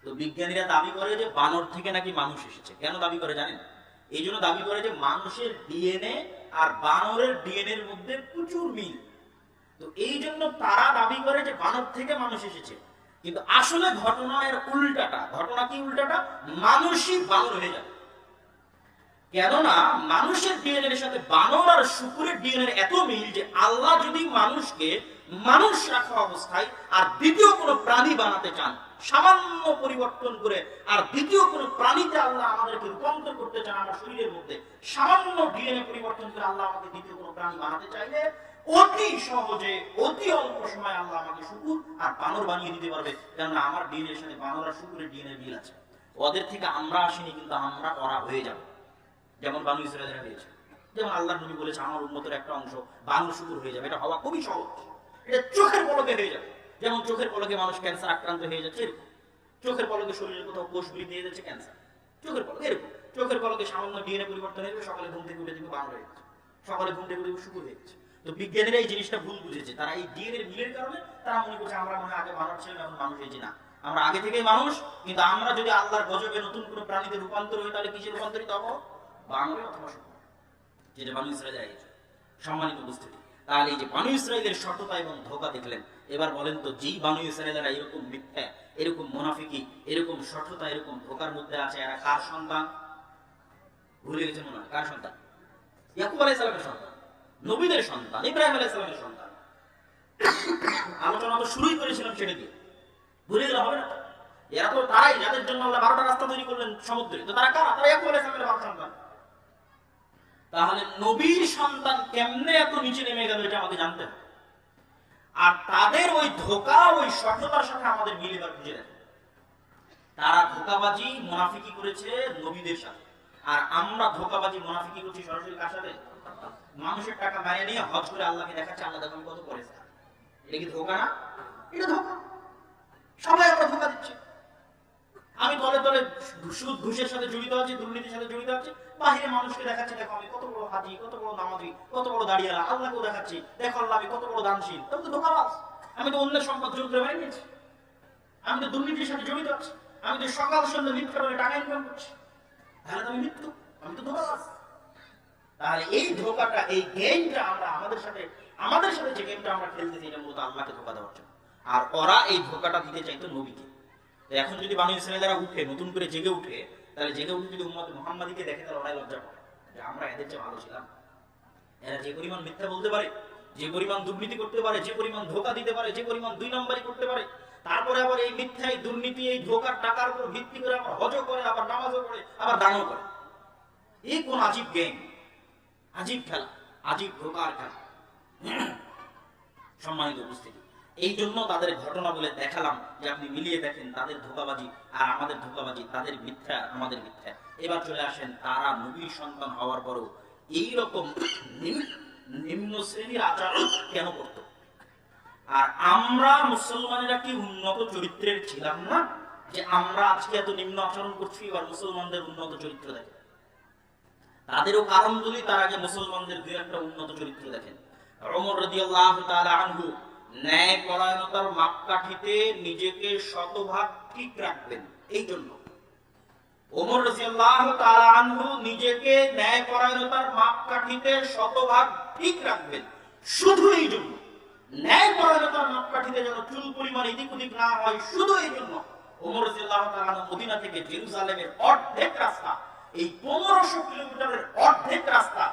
তো বিজ্ঞানীরা দাবি করে যে বানর থেকে নাকি মানুষ এসেছে। কেন দাবি করে জানেন? এই জন্য দাবি করে যে মানুষের ডিএনএ আর বানরের ডিএনএ এর মধ্যে প্রচুর মিল। তো এই জন্য তারা দাবি করে যে বানর থেকে মানুষ এসেছে, কিন্তু আসলে ঘটনা এর উল্টাটা। ঘটনা কি উল্টাটা? মানুষই বানর হয়ে যাবে। কেননা মানুষের ডিএনএ এর সাথে বানর আর শুকুরের ডিএনএ এত মিল যে আল্লাহ যদি মানুষকে মানুষ রাখা অবস্থায় আর দ্বিতীয় কোনো প্রাণী বানাতে চান, সামান্য পরিবর্তন করে, আর দ্বিতীয় কোনো প্রাণীতে আল্লাহ আমাদেরকে রূপান্তর করতে চান, আমার শরীরের মধ্যে সামান্য ডিএনএ পরিবর্তন করে আল্লাহ আমাকে দ্বিতীয় কোনো প্রাণী বানাতে চাইলে অতি সহজে, অতি অল্প সময় আল্লাহ আমাকে শুকুর আর বানর বানিয়ে দিতে পারবে। কেননা আমার ডিএনএ এর সাথে বানর আর শুকুরের ডিএনএ মিল আছে। ওদের থেকে আমরা আসিনি, কিন্তু আমরা ওরা হয়ে যাবে, যেমন বানু ইসরাঈলরা হয়েছে। যেমন আল্লাহর নবী বলেছে আমার উম্মতের একটা অংশ বানর শুকুর হয়ে যাবে। এটা হওয়া খুবই সহজ, এটা চোখের পলকে হয়ে যাবে। যেমন চোখের পলকে মানুষ ক্যান্সার আক্রান্ত হয়ে যাচ্ছে, চোখের পলকে শরীরের কোথাও কোষ বৃদ্ধি হয়ে যাচ্ছে, ক্যান্সার চোখের পলকে। এরকম চোখের পলকে সামান্য ডিএনএ পরিবর্তন হয়ে যাবে, সকালে ঘুম থেকে উঠে দেখবে বানর হয়ে গেছে, সকালে ঘুম থেকে উঠে শুকুর হয়ে গেছে। তো বিজ্ঞানীরা এই জিনিসটা ভুল বুঝেছে। তারা এই ডিএনএ মিলের কারণে তারা মনে করছে আমরা মনে হয় আগে বানর ছিলাম, এখন মানুষ হয়েছি। না, আমরা আগে থেকেই মানুষ, কিন্তু আমরা যদি আল্লাহর গজবে নতুন কোনো প্রাণীতে রূপান্তর হই, তাহলে কিসে রূপান্তরিত হবো? বানরে অথবা শুকুর, যেটা বানু ইসরাঈল হয়েছে। সম্মানিত উপস্থিতি, তাহলে এই যে বানু ইসরাঈলের সততা এবং ধোঁকা দেখলেন, এবার বলেন তো যেই বানু ইসরাঈলেরা এরকম মিথ্যা, এরকম মুনাফিকি, এরকম সততা, এরকম ধোঁকার মধ্যে আছে, এরা কার সন্তান? ভুলে গেছেন মনে হয়? কার সন্তান? ইয়াকুব আলাইহিস সালামের সন্তান, নবীদের সন্তান, ইব্রাহিম আলাইহিস সালামের সন্তান। আলোচনা তো শুরুই করেছিলাম সেটা দিয়ে, ভুলে গেলে হবে না। এরা তো তারাই যাদের জন্য আল্লাহ 12টা রাস্তা তৈরি করলেন সমুদ্রে। তো তারা কারা? তারা ইয়াকুব আলাইহিস সালামের 12 সন্তান। তাহলে নবীর সন্তান কেমনে এত নিচে নেমে গেল, এটা আমাকে জানতে হবে। আর তাদের ওই ধোঁকা, ওই সততার সাথে আমাদের মিলিবার খুঁজে দেয়। তারা ধোঁকাবাজি, মুনাফিকি করেছে নবীদের সাথে, আর আমরা ধোঁকাবাজি, মুনাফিকি করছি সরাসরি কার সাথে? মানুষের টাকা বাইরে নিয়ে হজ করে আল্লাহকে দেখাচ্ছে, আল্লাহ দেখো আমি কত করেছি। এটা কি ধোঁকা না? এটা ধোঁকা। সবাই আমরা ধোঁকা দিচ্ছি। আমি তলে তলে সুদ ঘুষের সাথে জড়িত আছি, দুর্নীতির সাথে জড়িত আছি, বাহিরে মানুষকে দেখাচ্ছি দেখো আমি কত বড় হাজি, কত বড় নামাজি, কত বড় দাঁড়িয়ালা। আল্লাহকেও দেখাচ্ছি দেখো আল্লাহ আমি কত বড় দানশীল। তবে তো ধোঁকাবাজ। আমি তো অন্যের সম্পদ জোর করে বাইরে নিয়েছি, আমি তো দুর্নীতির সাথে জড়িত আছি, আমি তো সকাল সন্ধ্যা মিথ্যা বলে টাকা ইনকাম করছি, তাহলে তো আমি মৃত্যু, আমি তো ধোঁকাবাজ। তাহলে এই ধোঁকাটা, এই গেমটা আমরা আমাদের সাথে যে গেমটা আমরা খেলতেছি, এটা মূলত আল্লাহকে ধোঁকা দেওয়ার জন্য। আর ওরা এই ধোঁকাটা দিতে চাইতো নবীকে। এখন যদি বানু ইসরাঈলরা উঠে, নতুন করে জেগে উঠে, তাহলে জেগে উঠে যদি উম্মত মুহাম্মাদীকে দেখে, তাহলে ওরাই লজ্জা পাবে যে আমরা এদের চেয়ে ভালো ছিলাম। এরা যে পরিমাণ মিথ্যা বলতে পারে, যে পরিমাণ দুর্নীতি করতে পারে, যে পরিমাণ ধোঁকা দিতে পারে, যে পরিমাণ 2 নম্বরই করতে পারে, তারপরে আবার এই মিথ্যা, এই দুর্নীতি, এই ধোঁকার টাকার উপর ভিত্তি করে আবার হজও করে, আবার নামাজও করে, আবার দানও করে। এই কোন আজীব গেম, আজীব খেলা, আজীব ধোঁকার খেলা। সম্মানিত উপস্থিতি, এই জন্য তাদের ঘটনা বলে দেখালাম যে আপনি মিলিয়ে দেখেন তাদের ধোঁকাবাজি আর আমাদের ধোঁকাবাজি, তাদের মিথ্যা আমাদের মিথ্যা। এবার চলে আসেন তারা নবীর সন্তান হওয়ার পরও এইরকম নিম্ন শ্রেণীর আচরণ কেন করত? আর আমরা মুসলমানেরা কি উন্নত চরিত্রের ছিলাম না যে আমরা আজকে এত নিম্ন আচরণ করছি? এবার মুসলমানদের উন্নত চরিত্র দেখেন। তাদেরও কারণ বলি, তার আগে মুসলমানদের 2-1টা উন্নত চরিত্র দেখেন। ওমর রাদিয়াল্লাহু তাআলা আনহু ন্যায় পরায়ণতার মাপকাঠিতে নিজেকে শতভাগ ঠিক রাখবেন। এই জন্য ওমর রাদিয়াল্লাহু তাআলা আনহু নিজেকে ন্যায় পরায়ণতার মাপকাঠিতে শতভাগ ঠিক রাখবেন, শুধু এই জন্য। ন্যায় পরায়ণতার মাপকাঠিতে যেন চুল পরিমাণ এদিক ওদিক না হয়, শুধু এই জন্য ওমর রাদিয়াল্লাহু তাআলা আনহু মদিনা থেকে জেরুজালেমের অর্ধেক রাস্তা, এই 1500 কিলোমিটারের অর্ধেক রাস্তা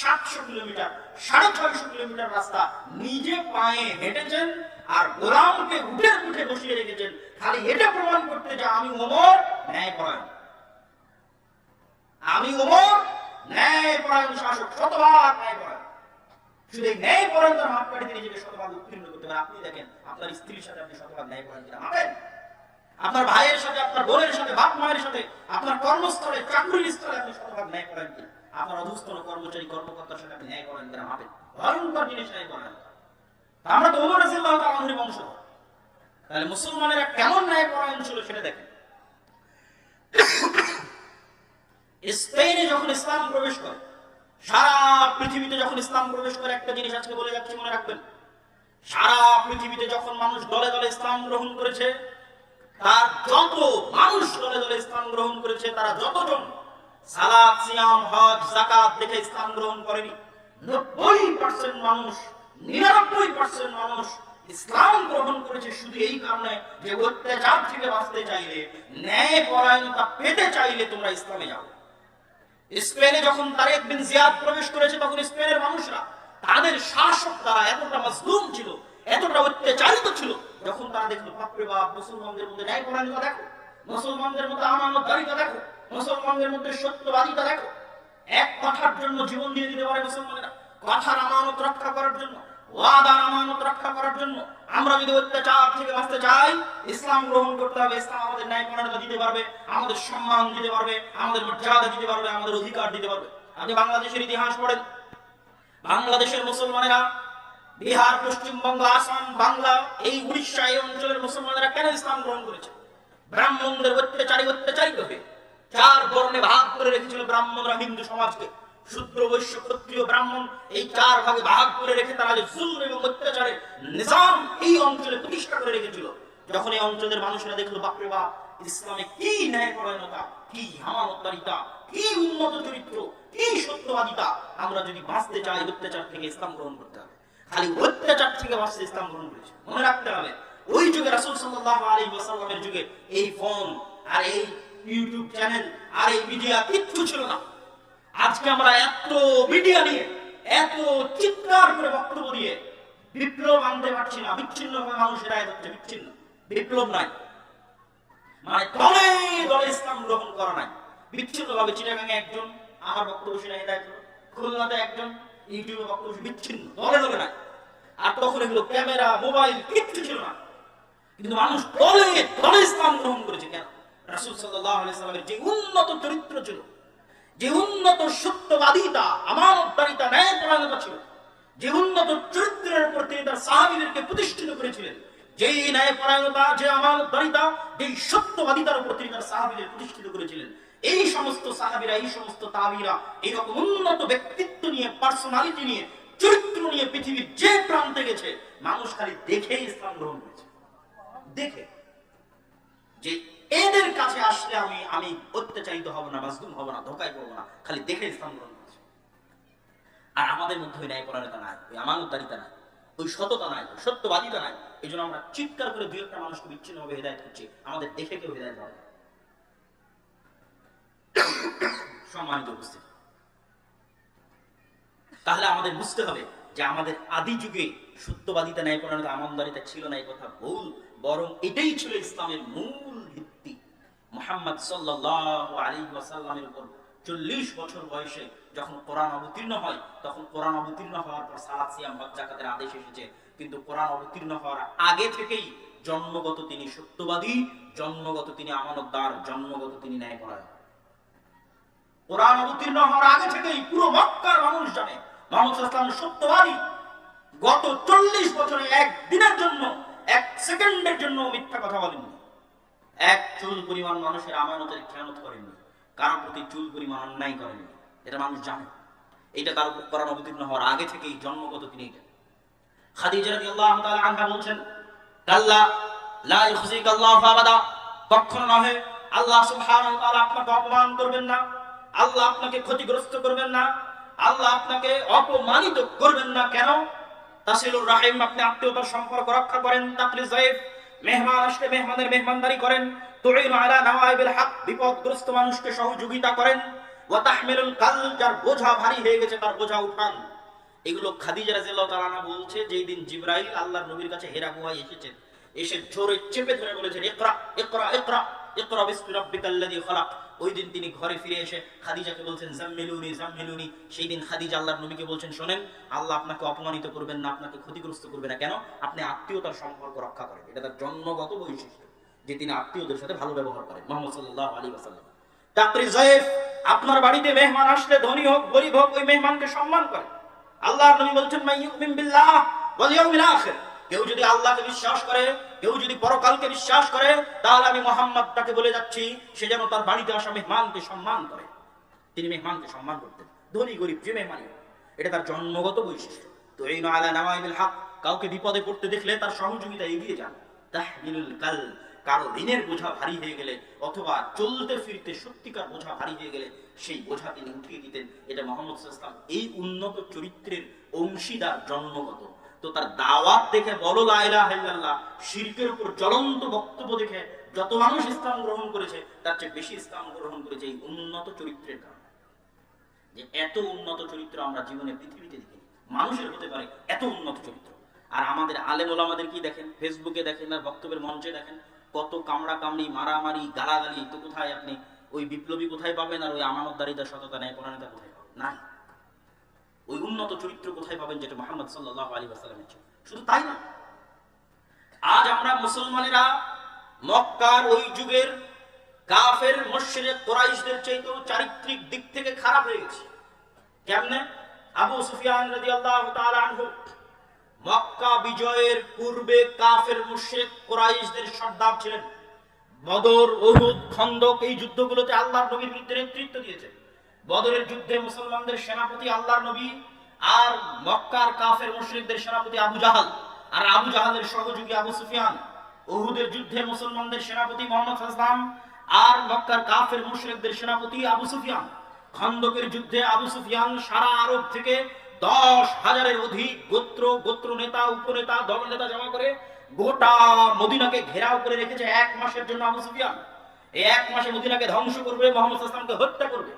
700 কিলোমিটার, 650 কিলোমিটার রাস্তা নিজে পায়ে হেঁটেছেন আর গোলামকে উঠে উঠে বসিয়ে রেখেছেন, খালি এটা প্রমাণ করতে যে আমি ওমর ন্যায়পরায়ণ, আমি ওমর ন্যায়পরায়ণ শাসক, শতভাগ ন্যায়পরায়ণ। শুধু এই ন্যায়পরায়ণতার মাপকাঠিতে নিজেকে শতভাগ উত্তীর্ণ করতে পারে। আপনি দেখেন আপনার স্ত্রীর সাথে আপনি শতভাগ ন্যায়পরায়ণ কিনা মাপেন, আপনার ভাইয়ের সাথে, আপনার বোনের সাথে, বাপ মায়ের সাথে, আপনার কর্মস্থলে, চাকরির স্থলে আপনি শতভাগ ন্যায়পরায়ণ কিনা, আপনার অধস্তন কর্মচারী কর্মকর্তার সাথে আপনি ন্যায়পরায়ণ কিনা মাপেন। ভয়ঙ্কর জিনিস ন্যায়পরায়ণ। আমরা তো ওমর রাদিয়াল্লাহু তাআলা আনহুর বংশ, তাহলে মুসলমানেরা কেমন ন্যায়পরায়ণ ছিল সেটা দেখেন। স্পেনে যখন ইসলাম প্রবেশ করে, সারা পৃথিবীতে যখন ইসলাম প্রবেশ করে, একটা জিনিস আজকে বলে যাচ্ছি মনে রাখবেন, সারা পৃথিবীতে যখন মানুষ দলে দলে ইসলাম গ্রহণ করেছে, তার যত মানুষ দলে দলে ইসলাম গ্রহণ করেছে, তারা যতজন সালাত, সিয়াম, হজ, যাকাত দেখে ইসলাম গ্রহণ করেনি, 90% মানুষ, 99% মানুষ ইসলাম গ্রহণ করেছে শুধু এই কারণে যে অত্যাচার থেকে বাঁচতে চাইলে, ন্যায়পরায়ণতা পেতে চাইলে তোমরা ইসলামে যাও। স্পেনে যখন তারেক বিন জিয়াদ প্রবেশ করেছে, তখন স্পেনের মানুষরা তাদের শাসক দ্বারা এতটা মাজলুম ছিল, এতটা অত্যাচারিত ছিল, যখন তারা দেখলো বাপরে বাপ, মুসলমানদের মধ্যে ন্যায়পরায়ণতা দেখো, মুসলমানদের মধ্যে আমানতদারিতা দেখো, মুসলমানদের মধ্যে সত্যবাদিতা দেখো, এক কথার জন্য জীবন দিয়ে দিতে পারে মুসলমানেরা, কথার আমানত রক্ষা করার জন্য, ওয়াদার আমানত রক্ষা করার জন্য। আমরা যদি অত্যাচার থেকে বাঁচতে চাই, ইসলাম গ্রহণ করতে হবে। ইসলাম আমাদের ন্যায়পরায়ণতা দিতে পারবে, আমাদের সম্মান দিতে পারবে, আমাদের মর্যাদা দিতে পারবে, আমাদের অধিকার দিতে পারবে। আপনি বাংলাদেশের ইতিহাস পড়েন, বাংলাদেশের মুসলমানেরা বিহার, পশ্চিমবঙ্গ, আসাম, বাংলা, এই উড়িষ্যা, এই অঞ্চলের মুসলমানেরা কেন ইসলাম গ্রহণ করেছে? ব্রাহ্মণদের অত্যাচারিত হয়ে 4 বর্ণে ভাগ করে রেখেছিল ব্রাহ্মণরা হিন্দু সমাজকে। শূদ্র, বৈশ্য, ক্ষত্রিয়, ব্রাহ্মণ, এই 4 ভাগে ভাগ করে রেখে তারা যে জুলম এবং অত্যাচারের নিজাম এই অঞ্চলে প্রতিষ্ঠা করে রেখেছিল, যখন এই অঞ্চলের মানুষরা দেখলো বাপরে বাপ, ইসলামে কি ন্যায়পরায়ণতা, কি আমানতদারিতা, কি উন্নত চরিত্র, কি সত্যবাদিতা, আমরা যদি বাঁচতে চাই অত্যাচার থেকে ইসলাম গ্রহণ করতে হবে। খালি অত্যাচার থেকে বাঁচতে ইসলাম গ্রহণ করেছে, মনে রাখতে হবে। ওই যুগে রাসূল সাল্লাল্লাহু আলাইহি ওয়াসাল্লামের যুগে এই ফোন আর এই ইউটিউব চ্যানেল আর এই মিডিয়া কিচ্ছু ছিল না। আজকে আমরা এত মিডিয়া নিয়ে, এত চিৎকার করে বক্তব্য দিয়ে বিপ্লব আনতে পারছি না। বিচ্ছিন্ন ভাবে মানুষের আয় হচ্ছে, বিচ্ছিন্ন, বিপ্লব নাই, মানে দলে দলে ইসলাম গ্রহণ করা নাই, বিচ্ছিন্ন ভাবে। চিটাগাঙে একজন আমার বক্তব্য শুনে হেদায়েত হলো, খুলনাতে একজন ইউটিউবে বক্তব্য, বিচ্ছিন্ন, দলে দলে নাই। আর তখন এগুলো ক্যামেরা, মোবাইল কিচ্ছু ছিল না, কিন্তু মানুষ দলে দলে ইসলাম গ্রহণ করেছে। কেন? রাসূল সাল্লাল্লাহু আলাইহি ওয়াসাল্লামের যে উন্নত চরিত্র ছিল, যে উন্নত সত্যবাদিতা, আমানতদারিতা, ন্যায়পরায়ণতা ছিল, যে উন্নত চরিত্রের উপর তিনি তার সাহাবীদেরকে প্রতিষ্ঠিত করেছিলেন, যেই ন্যায়পরায়ণতা, যে আমানতদারিতা, যেই সত্যবাদিতার উপর তিনি তার সাহাবীদের প্রতিষ্ঠিত করেছিলেন, এই সমস্ত সাহাবীরা, এই সমস্ত তাবিরা এইরকম উন্নত ব্যক্তিত্ব নিয়ে, পার্সোনালিটি নিয়ে, চরিত্র নিয়ে পৃথিবীর যে প্রান্তে গেছে, মানুষ খালি দেখেই ইসলাম গ্রহণ করেছে। দেখে যে এদের কাছে আসলে আমি অত্যাচারিত হব না, মাজলুম হব না, ধোঁকায় পড়বো না, খালি দেখে ইসলাম গ্রহণ করেছে। আর আমাদের মধ্যে ওই ন্যায়পরায়ণতা নাই, ওই আমানতদারিতা নাই, ওই সততা নাই, ওই সত্যবাদিতা নাই। এই জন্য আমরা চিৎকার করে 2-1টা মানুষকে বিচ্ছিন্নভাবে হেদায়েত করছি, আমাদের দেখে কেউ হেদায়েত হবে না। সম্মানিত উপস্থিতি, তাহলে আমাদের বুঝতে হবে যে আমাদের আদি যুগে সত্যবাদিতা, ন্যায়পরায়ণতা, আমানতদারিতা ছিল না, এই কথা ভুল। বরং এটাই ছিল ইসলামের মূল ভিত্তি। মুহাম্মদ সাল্লাল্লাহু আলাইহি ওয়াসাল্লামের উপর 40 বছর বয়সে যখন কোরআন অবতীর্ণ হয়, তখন কোরআন অবতীর্ণ হওয়ার পর সালাত, সিয়াম, হজ, যাকাতের আদেশ এসেছে। কিন্তু কোরআন অবতীর্ণ হওয়ার আগে থেকেই জন্মগত তিনি সত্যবাদী, জন্মগত তিনি আমানতদার, জন্মগত তিনি ন্যায়পরায়ণ। কোরআন অবতীর্ণ হওয়ার আগে থেকেই পুরো মক্কার মানুষ জানে মুহাম্মদ সাল্লাল্লাহু আলাইহি ওয়াসাল্লাম সত্যবাদী। গত 40 বছরে এক দিনের জন্য, এক সেকেন্ডের জন্য মিথ্যা কথা বলেননি, এক চুল পরিমাণ মানুষের আমানতের খেয়ানত করেননি, কারোর প্রতি চুল পরিমাণ অন্যায় করেননি। এটা মানুষ জানে, এটা তার উপর কোরআন অবতীর্ণ হওয়ার আগে থেকেই জন্মগত তিনি এটা। খাদিজা রাদিয়াল্লাহু তাআলা আনহা বলছেন, কাল্লা লা ইউখজিকাল্লাহু আবাদা, কখনো নহে, আল্লাহ সুবহানাহু ওয়া তাআলা আপনাকে অপমান করবেন না, আল্লাহ আপনাকে ক্ষতিগ্রস্ত করবেন না, আল্লাহ আপনাকে অপমানিত করবেন না। কেন? তাসিলুর রাহিম, আপনি আত্মীয়তার সম্পর্ক রক্ষা করেন। তাকরিজ যায়েফ, মেহমান আসলে মেহমানের মেহমানদারি করেন। তুইনু আলা নওয়াইবিল হক, বিপদগ্রস্ত মানুষকে সহযোগিতা করেন। ওয়া তাহমিলুল কাল, যার বোঝা ভারী হয়ে গেছে তার বোঝা উঠান। এগুলো খাদিজা রাদিয়াল্লাহু তাআলা আনহা বলছে যেই দিন জিবরাইল আল্লাহর নবীর কাছে হেরা গুহায় এসেছেন, এসে জোরে চেপে ধরে বলেছেন ইকরা ইকরা ইকরা ইকরা বিসমি রাব্বিকাল্লাযী খালাক। ওই দিন তিনি ঘরে ফিরে এসে খাদিজাকে বলছেন জাম্মিলুনি জাম্মিলুনি। সেই দিন খাদিজা আল্লাহর নবীকে বলছেন শোনেন, আল্লাহ আপনাকে অপমানিত করবেন না, আপনাকে ক্ষতিগ্রস্ত করবে না। কেন? আপনি আত্মীয়তার সম্পর্ক রক্ষা করেন। এটা তার জন্মগত বৈশিষ্ট্য যে তিনি আত্মীয়দের সাথে ভালো ব্যবহার করেন। মুহাম্মদ সাল্লাল্লাহু আলাইহি ওয়াসাল্লাম। তাকরি যায়েফ, আপনার বাড়িতে মেহমান আসলে ধনী হোক গরীব হোক ওই মেহমানকে সম্মান করেন। আল্লাহর নবী বলছেন মাইয়ুমিন বিল্লাহ ওয়াল ইয়াউমিল আখির, কেউ যদি আল্লাহকে বিশ্বাস করে, কেউ যদি পরকালকে বিশ্বাস করে, তাহলে আমি মুহাম্মদ তাকে বলে যাচ্ছি সে যেন তার বাড়িতে আসা মেহমানকে সম্মান করে। তিনি মেহমানকে সম্মান করতেন, ধনী গরীব যে মেহমানই। এটা তার জন্মগত বৈশিষ্ট্য। তো এই আলা নাওয়াইবিল হক, কাউকে বিপদে পড়তে দেখলে তার সহযোগিতা এগিয়ে যান। তাহমিলুল কাল, কারো ঋণের বোঝা ভারী হয়ে গেলে অথবা চলতে ফিরতে সত্যিকার বোঝা ভারী হয়ে গেলে সেই বোঝা তিনি উঠিয়ে দিতেন। এটা মুহাম্মদ সাল্লাল্লাহু আলাইহি ওয়াসাল্লাম এই উন্নত চরিত্রের অংশীদার, জন্মগত। তো তার দাওয়াত দেখে বলো লা ইলাহা ইল্লাল্লাহ, শিরকের উপর জ্বলন্ত বক্তব্য দেখে যত মানুষ ইসলাম গ্রহণ করেছে তার চেয়ে বেশি ইসলাম গ্রহণ করেছে এই উন্নত চরিত্রের কারণে। যে এত উন্নত চরিত্র আমরা জীবনে পৃথিবীতে দেখিনি, মানুষের হতে পারে এত উন্নত চরিত্র। আর আমাদের আলেম ওলামাদের কি দেখেন, ফেসবুকে দেখেন আর বক্তব্যের মঞ্চে দেখেন, কত কামড়া কামড়ি, মারামারি, গালাগালি। তো কোথায় আপনি ওই বিপ্লবী কোথায় পাবেন, আর ওই আমানতদারিতা, সততা, ন্যায় পরায়ণতা কোথায় পাবেন? না। ওই উন্নত চরিত্র কোথায় পাবেন যেটা মুহাম্মদ সাল্লাল্লাহু আলাইহি ওয়াসাল্লামের ছিল। শুধু তাই না, আজ আমরা মুসলমানেরা মক্কার ওই যুগের কাফের মুশরিক কুরাইশদের চাইতেও চারিত্রিক দিক থেকে খারাপ হয়ে গেছে। কেমনে? আবু সুফিয়ান রাদিয়াল্লাহু তাআলা আনহু মক্কা বিজয়ের পূর্বে কাফের মুশরিক কুরাইশদের সর্দার ছিলেন। বদর, উহুদ, খন্দক এই যুদ্ধগুলোতে আল্লাহর নবীর বিরুদ্ধে নেতৃত্ব দিয়েছেন। বদরের যুদ্ধে মুসলমানদের সেনাপতি আল্লাহর নবী, আর মক্কার কাফের মুশরিকদের সেনাপতি আবু জাহাল, আর আবু জাহালের সহযোগী আবু সুফিয়ান। উহুদের যুদ্ধে মুসলমানদের সেনাপতি মুহাম্মদ সাল্লাল্লাহু আলাইহি ওয়াসাল্লাম, আর মক্কার কাফের মুশরিকদের সেনাপতি আবু সুফিয়ান। খন্দকের যুদ্ধে আবু সুফিয়ান সারা আরব থেকে 10,000-এর অধিক গোত্র নেতা, উপনেতা, দলনেতা জমা করে গোটা মদিনাকে ঘেরাও করে রেখেছে 1 মাসের জন্য। আবু সুফিয়ান এই 1 মাসে মদিনাকে ধ্বংস করবে, মুহাম্মদ সাল্লাল্লাহু আলাইহি ওয়াসাল্লামকে হত্যা করবে।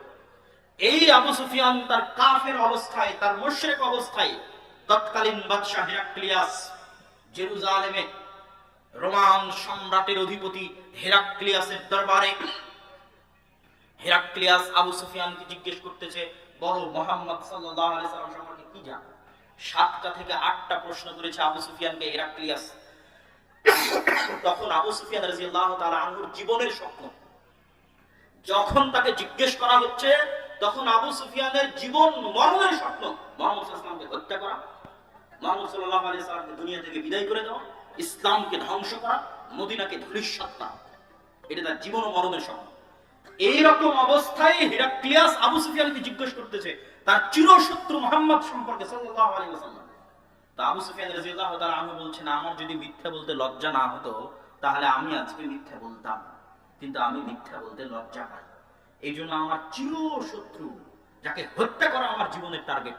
এই আবু সুফিয়ান তার কাফের অবস্থায়, তার মুশরিক অবস্থায় তৎকালীন বাদশা হেরাক্লিয়াস, জেরুজালেমে রোমান সম্রাটের অধিপতি হেরাক্লিয়াসের দরবারে হেরাক্লিয়াস আবু সুফিয়ানকে জিজ্ঞেস করতেছে, বলো মুহাম্মদ সাল্লাল্লাহু আলাইহি ওয়াসাল্লাম সম্পর্কে কি জানো? 7টা থেকে 8টা প্রশ্ন করেছে আবু সুফিয়ানকে হেরাক্লিয়াস। তখন আবু সুফিয়ান রাদিয়াল্লাহু তাআলা আনহুর জীবনের স্বপ্ন যখন তাকে জিজ্ঞেস করা হচ্ছে, তখন আবু সুফিয়ানের জীবন মরণের স্বপ্ন মুহাম্মদ সাল্লাল্লাহু আলাইহি ওয়াসাল্লামকে হত্যা করা, মুহাম্মদ সাল্লাল্লাহু আলাইহি ওয়াসাল্লামকে দুনিয়া থেকে বিদায় করে দেওয়া, ইসলামকে ধ্বংস করা, মদিনাকে ধূলিসাৎ করা। এটা তার জীবন ও মরণের স্বপ্ন। এইরকম অবস্থায় হেরাক্লিয়াস আবু সুফিয়ানকে জিজ্ঞেস করতেছে তার চিরশত্রু মুহাম্মদ সম্পর্কে সাল্লাল্লাহু আলাইহি ওয়াসাল্লাম। তা আবু সুফিয়ান রাদিয়াল্লাহু তাআলা আনহু বলছেন, আমার যদি মিথ্যা বলতে লজ্জা না হতো তাহলে আমি আজকে মিথ্যা বলতাম, কিন্তু আমি মিথ্যা বলতে লজ্জা পাই। এই জন্য আমার চিরশত্রু, যাকে হত্যা করা আমার জীবনের টার্গেট,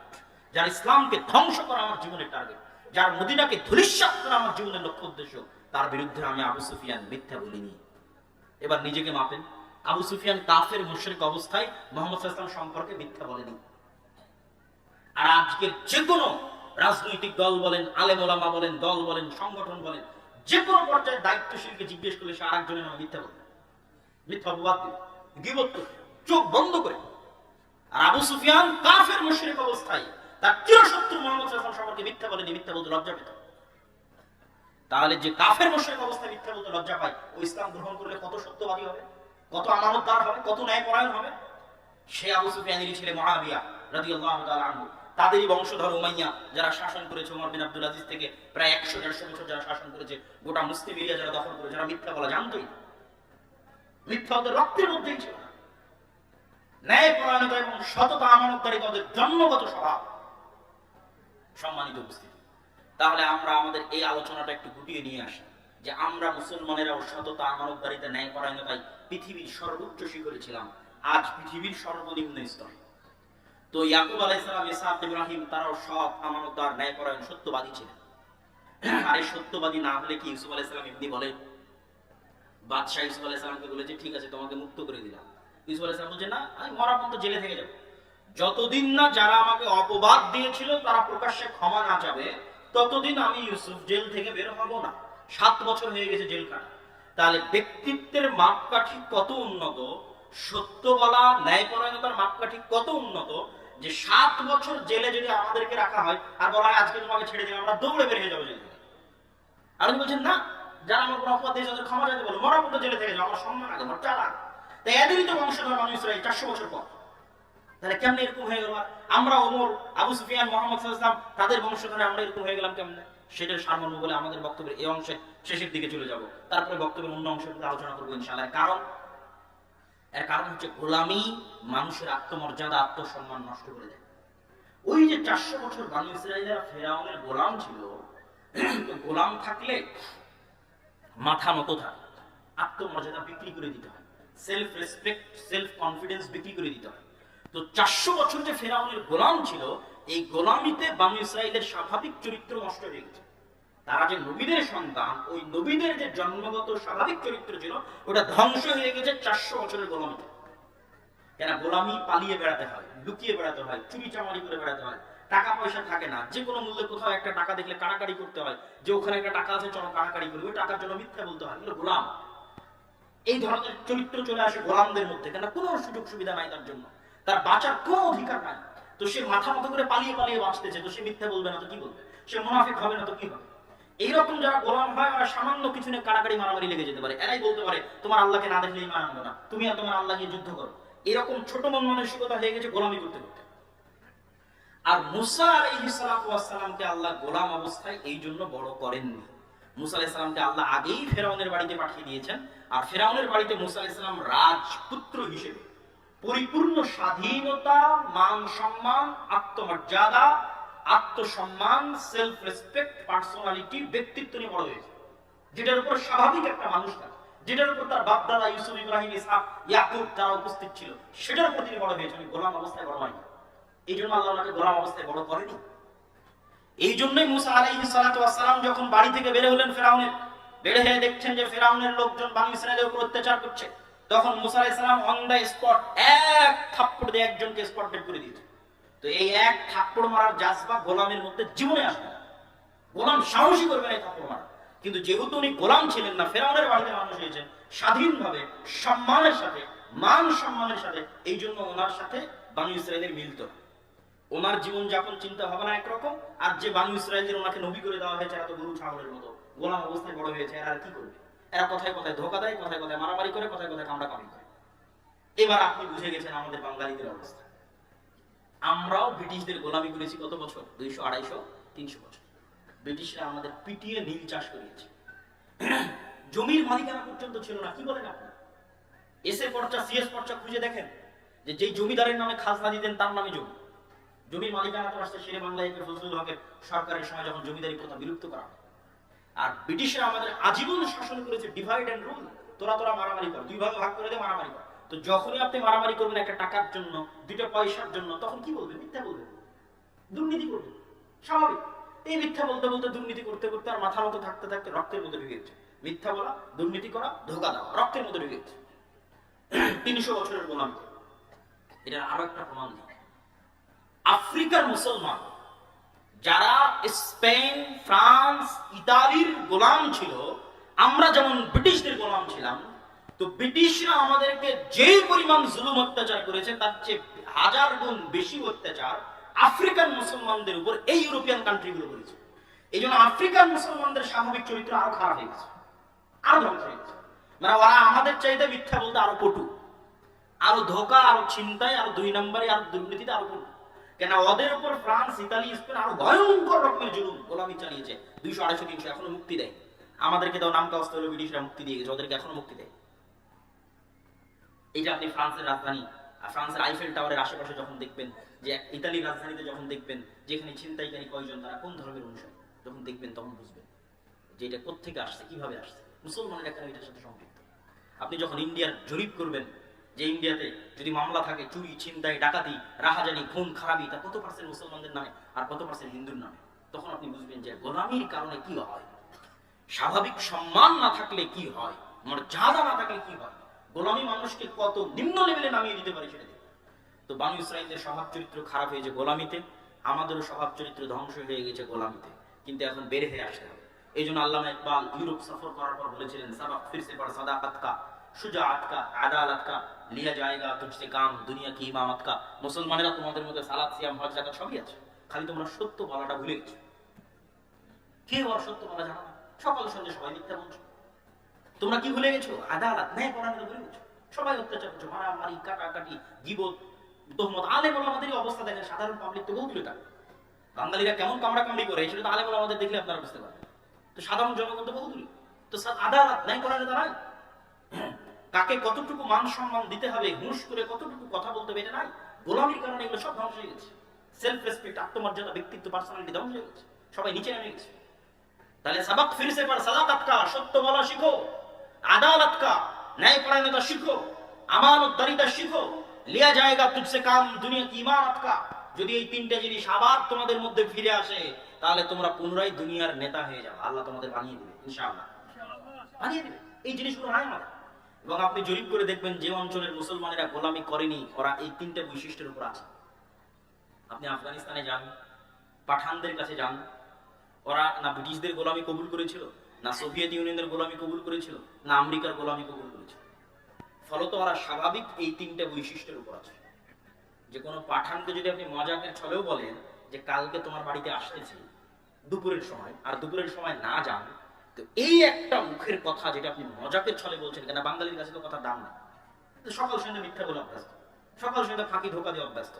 যার ইসলামকে ধ্বংস করা আমার জীবনের টার্গেট, যার মদিনাকে ধূলিসাৎ করা আমার জীবনের লক্ষ্য উদ্দেশ্য, তার বিরুদ্ধে আমি আবু সুফিয়ান মিথ্যা বলিনি। এবার নিজেকে মাপেন। আবু সুফিয়ান কাফের মুশরিক অবস্থায় মুহাম্মদ সাল্লাল্লাহু আলাইহি ওয়াসাল্লাম সম্পর্কে মিথ্যা বলেনি। আর আজকে যে কোনো রাজনৈতিক দল বলেন, আলেম ওলামা বলেন, দল বলেন, সংগঠন বলেন, যে কোনো পর্যায়ে দায়িত্বশীলকে জিজ্ঞেস করলে সে আরেকজনের নামে মিথ্যা বলে, মিথ্যা অপবাদ দিবে, গীবত করবে, চোখ বন্ধ করে। আর আবু সুফিয়ান কাফের মুশরিক অবস্থায় তার চিরশত্রু মুহাম্মদ সাল্লাল্লাহু আলাইহি ওয়াসাল্লাম সম্পর্কে মিথ্যা বলেনি, মিথ্যা বলতে লজ্জা পেত। তাহলে যে কাফের মুশরিক অবস্থায় মিথ্যা বলতে লজ্জা পায়, ও ইসলাম গ্রহণ করলে কত সত্যবাদী হবে, কত আমানতদার হবে, কত ন্যায়পরায়ণ হবে। সে আবু সুফিয়ানেরই ছেলে মুআবিয়া রাদিয়াল্লাহু তাআলা আনহু, তাদেরই বংশধর উমাইয়া, যারা শাসন করেছে ওমর বিন আব্দুল আজিজ থেকে প্রায় 100-150 বছর যারা শাসন করেছে, গোটা মুসলিম এরিয়া যারা দখল করে, যারা মিথ্যা বলা জানতোই না, মিথ্যা ওদের রক্তের মধ্যেই ছিল না। ন্যায়পরায়ণতা এবং সততা, আমানতদারিতা ওদের জন্মগত স্বভাব। সম্মানিত উপস্থিতি, তাহলে আমরা আমাদের এই আলোচনাটা একটু গুটিয়ে নিয়ে আসি যে আমরা মুসলমানেরা সততা, আমানতদারিতা, ন্যায়পরায়ণতায় পৃথিবীর সর্বোচ্চ শিখরে ছিলাম, আজ পৃথিবীর সর্বনিম্ন স্তরে। তো ইয়াকুব আলাইহিস সালাম, ইসহাক, ইব্রাহিম তারাও সৎ, আমানতদার, ন্যায়পরায়ণ, সত্যবাদী ছিলেন। আর এই সত্যবাদী না হলে কি ইউসুফ আলাইহিস সালাম এমনি বলে, বাদশাহ ইউসুফ আলাইহিস সালামকে বলেছে ঠিক আছে তোমাকে মুক্ত করে দিলাম, ইউসুফ আলাইহিস সালাম বলছেন না, আমি মরা পর্যন্ত জেলে থেকে যাব। যতদিন না যারা আমাকে অপবাদ দিয়েছিল তারা প্রকাশ্যে ক্ষমা না যাবে, ততদিন আমি ইউসুফ জেল থেকে বের হব না। 7 বছর হয়ে গেছে জেল কাটা। তাহলে ব্যক্তিত্বের মাপকাঠি কত উন্নত, সত্য বলা, ন্যায়পরায়ণতার মাপকাঠি কত উন্নত, যে 7 বছর জেলে যদি আমাদেরকে রাখা হয় আর বলা হয় আজকে তোমাকে ছেড়ে দিলাম, আমরা দৌড়ে বের হয়ে যাবো জেল থেকে। আর উনি বলছেন না, যারা আমার কোনো অপরাধ দিয়েছে তাদের ক্ষমা চাইতে বলো, মরা পর্যন্ত জেলে থেকে যাও, আমার সম্মান আগে, আমার চালা। তাই এদেরই তো বংশধর বানু ইসরাঈল 400 বছর পর। তাহলে কেমনে এরকম হয়ে গেল? আমরা ওমর, আবু সুফিয়ান, মুহাম্মদ সাল্লাল্লাহু আলাইহি ওয়াসাল্লাম তাদের বংশধরে আমরা এরকম হয়ে গেলাম কেমনে? সেটার সারমর্ম বলে আমাদের বক্তব্যের এই অংশে শেষের দিকে চলে যাব। তারপরে বক্তব্যের অন্য অংশের উপর আলোচনা করবো ইনশাআল্লাহ। এর কারণ হচ্ছে গোলামি মানুষের আত্মমর্যাদা, আত্মসম্মান নষ্ট করে দেয়। ওই যে 400 বছর বানু ইসরাঈলরা ফেরাউনের গোলাম ছিল, তো গোলাম থাকলে মাথা নত থাকে, আত্মমর্যাদা বিক্রি করে দিতে হয়, সেলফ রেসপেক্ট, সেলফ কনফিডেন্স বিক্রি করে দিতে হয়। তো 400 বছর যে ফেরাউনের গোলাম ছিল, এই গোলামিতে বানু ইসরাঈলের স্বাভাবিক চরিত্র নষ্ট হয়ে গেছে। তারা যে নবীদের সন্তান, ওই নবীদের যে জন্মগত স্বাভাবিক চরিত্র ছিল ওটা ধ্বংস হয়ে গেছে 400 বছরের গোলামিতে। কেন? গোলামি পালিয়ে বেড়াতে হয়, লুকিয়ে বেড়াতে হয়, চুরি চামারি করে বেড়াতে হয়, টাকা পয়সা থাকে না, যে কোনো মূল্যে কোথাও একটা টাকা দেখলে কাড়াকাড়ি করতে হয়, যে ওখানে একটা টাকা আছে চলো কাড়াকাড়ি করি, ওই টাকার জন্য মিথ্যা বলতে হয়, এগুলো গোলাম। এই ধরনের চরিত্র চলে আসে গোলামদের মধ্যে, কেন? কোনো সুযোগ সুবিধা নাই তার জন্য, তার বাঁচার কোনো অধিকার নাই। তো সে মাথা মতো করে পালিয়ে পালিয়ে বাঁচতেছে, তো সে মিথ্যা বলবে না তো কি বলবে? সে মুনাফিক হবে না তো কি হবে? এইরকম যারা গোলাম হয়, ওরা সামান্য কিছু নিয়ে কাড়াকাড়ি মারামারি লেগে যেতে পারে। এরাই বলতে পারে তোমার আল্লাহকে না দেখলে ঈমান আনবো না, তুমি আর তোমার আল্লাহ নিয়ে যুদ্ধ করো। এরকম ছোট মন মানসিকতা হয়ে গেছে গোলামি করতে করতে। আর মুসা আলাইহিস সালাতু ওয়াস সালামকে আল্লাহ গোলাম অবস্থায় এই জন্য বড় করেননি। মুসা আলাইহিস সালামকে আল্লাহ আগেই ফেরাউনের বাড়িতে পাঠিয়ে দিয়েছেন, আর ফেরাউনের বাড়িতে মুসা আলাইহিস সালাম রাজপুত্র হিসেবে পরিপূর্ণ স্বাধীনতা, মান সম্মান, আত্মমর্যাদা, আত্মসম্মান, সেলফ রেসপেক্ট, পার্সোনালিটি, ব্যক্তিত্ব নিয়ে বড় হয়েছে, যেটার উপর স্বাভাবিক একটা মানুষ থাকে, যেটার উপর তার বাপ দাদা ইউসুফ, ইব্রাহিম, ইসহাক, ইয়াকুব তারা উপস্থিত ছিল, সেটার উপর তিনি বড় হয়েছেন, গোলাম অবস্থায় বড় হয়নি। এই জন্য আল্লাহ ওনাকে গোলাম অবস্থায় বড় করেনি। এই জন্যই মুসা আলাইহিস সালাতু ওয়াস সালাম যখন বাড়ি থেকে বের হলেন ফেরাউনের, বের হয়ে দেখছেন যে ফেরাউনের লোকজন বানু ইসরাঈলের উপর অত্যাচার করছে, তখন মুসা আলাইহিস সালাম অন দ্য স্পট এক থাপ্পড় দিয়ে একজনকে স্পট ডেড করে দিয়েছে। তো এই এক থাপ্পড় মারার জাজবা গোলামের মধ্যে জীবনে আসবে না, গোলাম সাহসী করবে না এই থাপ্পড় মারা। কিন্তু যেহেতু উনি গোলাম ছিলেন না, ফেরাউনের বাড়িতে মানুষ হয়েছেন স্বাধীনভাবে, সম্মানের সাথে, মান সম্মানের সাথে, এই জন্য ওনার সাথে বানু ইসরাঈলের মিলত। ওনার জীবন যাপন চিন্তা ভাবনা একরকম, আর যে বানু ইসরাঈলের ওনাকে নবী করে দেওয়া হয়েছে এরা তো গরু ছাগলের মতো গোলাম অবস্থায় বড় হয়েছে। এরা কি করবে? এরা কথায় কথায় ধোকা দেয়, কথায় কথায় মারামারি করে, কথায় কথায় কামড়া কামড়ি করে। এবার আপনি বুঝে গেছেন আমাদের বাঙালিদের অবস্থা। আমরাও ব্রিটিশদের গোলামি করেছি কত বছর? 200, 250, 300 বছর। ব্রিটিশরা আমাদের পিটিয়ে নীল চাষ করিয়েছে, জমির মালিকানা পর্যন্ত ছিল না। কি বলেন আপনি? এসএ পর্চা, সিএস পর্চা খুঁজে দেখেন, যে যেই জমিদারের নামে খাজনা দিতেন তার নামে জমি, জমির মালিকানা তো আসছে শেরে বাংলায় ফজলুল হকের সরকারের সময় যখন জমিদারি প্রথা বিলুপ্ত করা হয়। আর ব্রিটিশরা আমাদের আজীবন শাসন করেছে ডিভাইড এন্ড রুল, তোরা তোরা মারামারি কর, দুই ভাগে ভাগ করে দে, মারামারি কর। তো যখনই আপনি মারামারি করবেন একটা টাকার জন্য, দুটো পয়সার জন্য, তখন কি বলবেন? মিথ্যা বলবেন, দুর্নীতি করবেন, স্বাভাবিক। এই মিথ্যা বলতে বলতে, দুর্নীতি করতে করতে আর মাথার মতো থাকতে থাকতে রক্তের মধ্যে ঢুকে গেছে। মিথ্যা বলা, দুর্নীতি করা, ধোকা দেওয়া রক্তের মধ্যে ঢুকে গেছে। 300 বছরের গোলামি। এটা আরো একটা প্রমাণ নেই। আফ্রিকার মুসলমান যারা স্পেন, ফ্রান্স, ইতালির গোলাম ছিল, আমরা যেমন ব্রিটিশদের গোলাম ছিলাম, তো ব্রিটিশরা আমাদেরকে যে পরিমাণ জুলুম অত্যাচার করেছে তার চেয়ে 1000 গুণ বেশি অত্যাচার আফ্রিকান মুসলমানদের উপর এই ইউরোপিয়ান কান্ট্রিগুলো করেছে। এই জন্য আফ্রিকান মুসলমানদের স্বাভাবিক চরিত্র আরো খারাপ হয়ে গেছে, আরো ধ্বংস হয়ে গেছে। মানে ওরা আমাদের চাইতে মিথ্যা বলতে আরো পটু, আরো ধোকা, আরো ছিনতাই, আরো 2 নম্বরই, আরো দুর্নীতিতে আরো পটু। কেন? ওদের উপর ফ্রান্স, ইতালি, স্পেন আরো ভয়ঙ্কর রকমের জুলুম, গোলামি চালিয়েছে। 200, 250, 300 এখনো মুক্তি দেয়। আমাদেরকে তো নাম কাস্ত হলো ব্রিটিশরা মুক্তি দিয়ে গেছে, ওদেরকে এখনো মুক্তি দেয়। এই যে আপনি ফ্রান্সের রাজধানী, ফ্রান্সের আইফেল টাওয়ারের আশেপাশে যখন দেখবেন, যে ইতালির রাজধানীতে যখন দেখবেন যেখানে ছিনতাইকারী কয়জন, তারা কোন ধর্মের অনুসারী, যখন দেখবেন তখন বুঝবেন যে এটা কোত্থেকে আসছে, কিভাবে আসছে। মুসলমানের একটা এটার সাথে সম্পৃক্ত। আপনি যখন ইন্ডিয়ার জরিপ করবেন, যে ইন্ডিয়াতে যদি মামলা থাকে চুরি, ছিনতাই, ডাকাতি, রাহাজানি, খুন খারাপি, তা কত পার্সেন্ট মুসলমানদের নামে আর কত পার্সেন্ট হিন্দুর নামে, তখন আপনি বুঝবেন যে গোলামির কারণে কি হয়, স্বাভাবিক সম্মান না থাকলে কি হয়, মর্যাদা না থাকলে কি হয়, গোলামি মানুষকে কত নিম্ন লেভেলে নামিয়ে দিতে পারে সেটা দেখুন। তো বানু ইসরাইলদের স্বভাব চরিত্র খারাপ হয়েছে গোলামিতে, আমাদেরও স্বভাব চরিত্র ধ্বংস হয়ে গেছে গোলামিতে, কিন্তু এখন বের হয়ে আসতে হবে। এই জন্য আল্লামা ইকবাল ইউরোপ সফর করার পর বলেছিলেন, সাবাক ফিরসে পর সাদাকাত কা, শুজাআত কা, আদালত কা, লিয়া জায়েগা তুঝসে কাম, দুনিয়া কি ইমামত কা। মুসলমানেরা তোমাদের মধ্যে সালাত, সিয়াম, হজ, যাকাত সবই আছে, খালি তোমরা সত্য বলাটা ভুলে গেছো। কেউ আর সত্য বলা জানো না, সকাল সন্ধ্যে সবাই মিথ্যা বলছো। তোমরা কি ভুলে গেছো? আদালত, ন্যায় পরায়ণতা ভুলে গেছো। সবাই অত্যাচার করছো, মারামারি, কাটাকাটি, গীবত, তোহমত। আলেম ওলামাদেরই অবস্থা দেখেন, সাধারণ পাবলিক তো বহু টাকা। বাঙালিরা কেমন কামড়া কামড়ি করে সেটা তো আলেম ওলামাদের দেখলে আপনারা বুঝতে পারবেন। তো সাধারণ জনগণ তো বহু দূরে। তো আদালত, ন্যায় পরায়ণতা নাই। কাকে কতটুকু মান সম্মান দিতে হবে, হুঁশ করে কতটুকু কথা বলতে হবে এটা নাই। গোলামির কারণে এগুলো সব ধ্বংস হয়ে গেছে। সেলফ রেসপেক্ট, আত্মমর্যাদা, ব্যক্তিত্ব, পার্সোনালিটি ধ্বংস হয়ে গেছে, সবাই নিচে নেমে গেছে। তাহলে সাবাক ফিরসে পর সাদাকাত কা, সত্য বলা শিখো, আদালত কা, ন্যায় পরায়ণতা শিখো, আমানতদারিতা শিখো, লিয়া জায়েগা তুঝসে কাম, দুনিয়া কি ইমারত কা। যদি এই তিনটা জিনিস আবার তোমাদের মধ্যে ফিরে আসে, তাহলে তোমরা পুনরায় দুনিয়ার নেতা হয়ে যাবে। আল্লাহ তোমাদের বানিয়ে দিবে, ইনশাআল্লাহ বানিয়ে দিবে। এই জিনিসগুলো নাই আমাদের। এবং আপনি জরিপ করে দেখবেন, যে অঞ্চলের মুসলমানেরা গোলামি করেনি, ওরা এই তিনটা বৈশিষ্ট্যের উপর আছে। আপনি আফগানিস্তানে যান, পাঠানদের কাছে যান, ওরা না ব্রিটিশদের গোলামি কবুল করেছিল, না সোভিয়েত ইউনিয়নের গোলামি কবুল করেছিল, না আমেরিকার গোলামি কবুল করেছিল। ফলত ওরা স্বাভাবিক এই তিনটা বৈশিষ্ট্যের উপর আছে। যে কোনো পাঠানকে যদি আপনি মজাকের ছলেও বলেন যে কালকে তোমার বাড়িতে আসতেছি দুপুরের সময়, আর দুপুরের সময় না যান, তো এই একটা মুখের কথা যেটা আপনি মজাকের ছলে বলছেন, কেন বাঙালির কাছে তো কথার দাম নাই। সকাল সন্ধ্যা মিথ্যা বলে অভ্যস্ত, সকাল সন্ধ্যা ফাঁকি ধোকা দিয়ে অভ্যস্ত।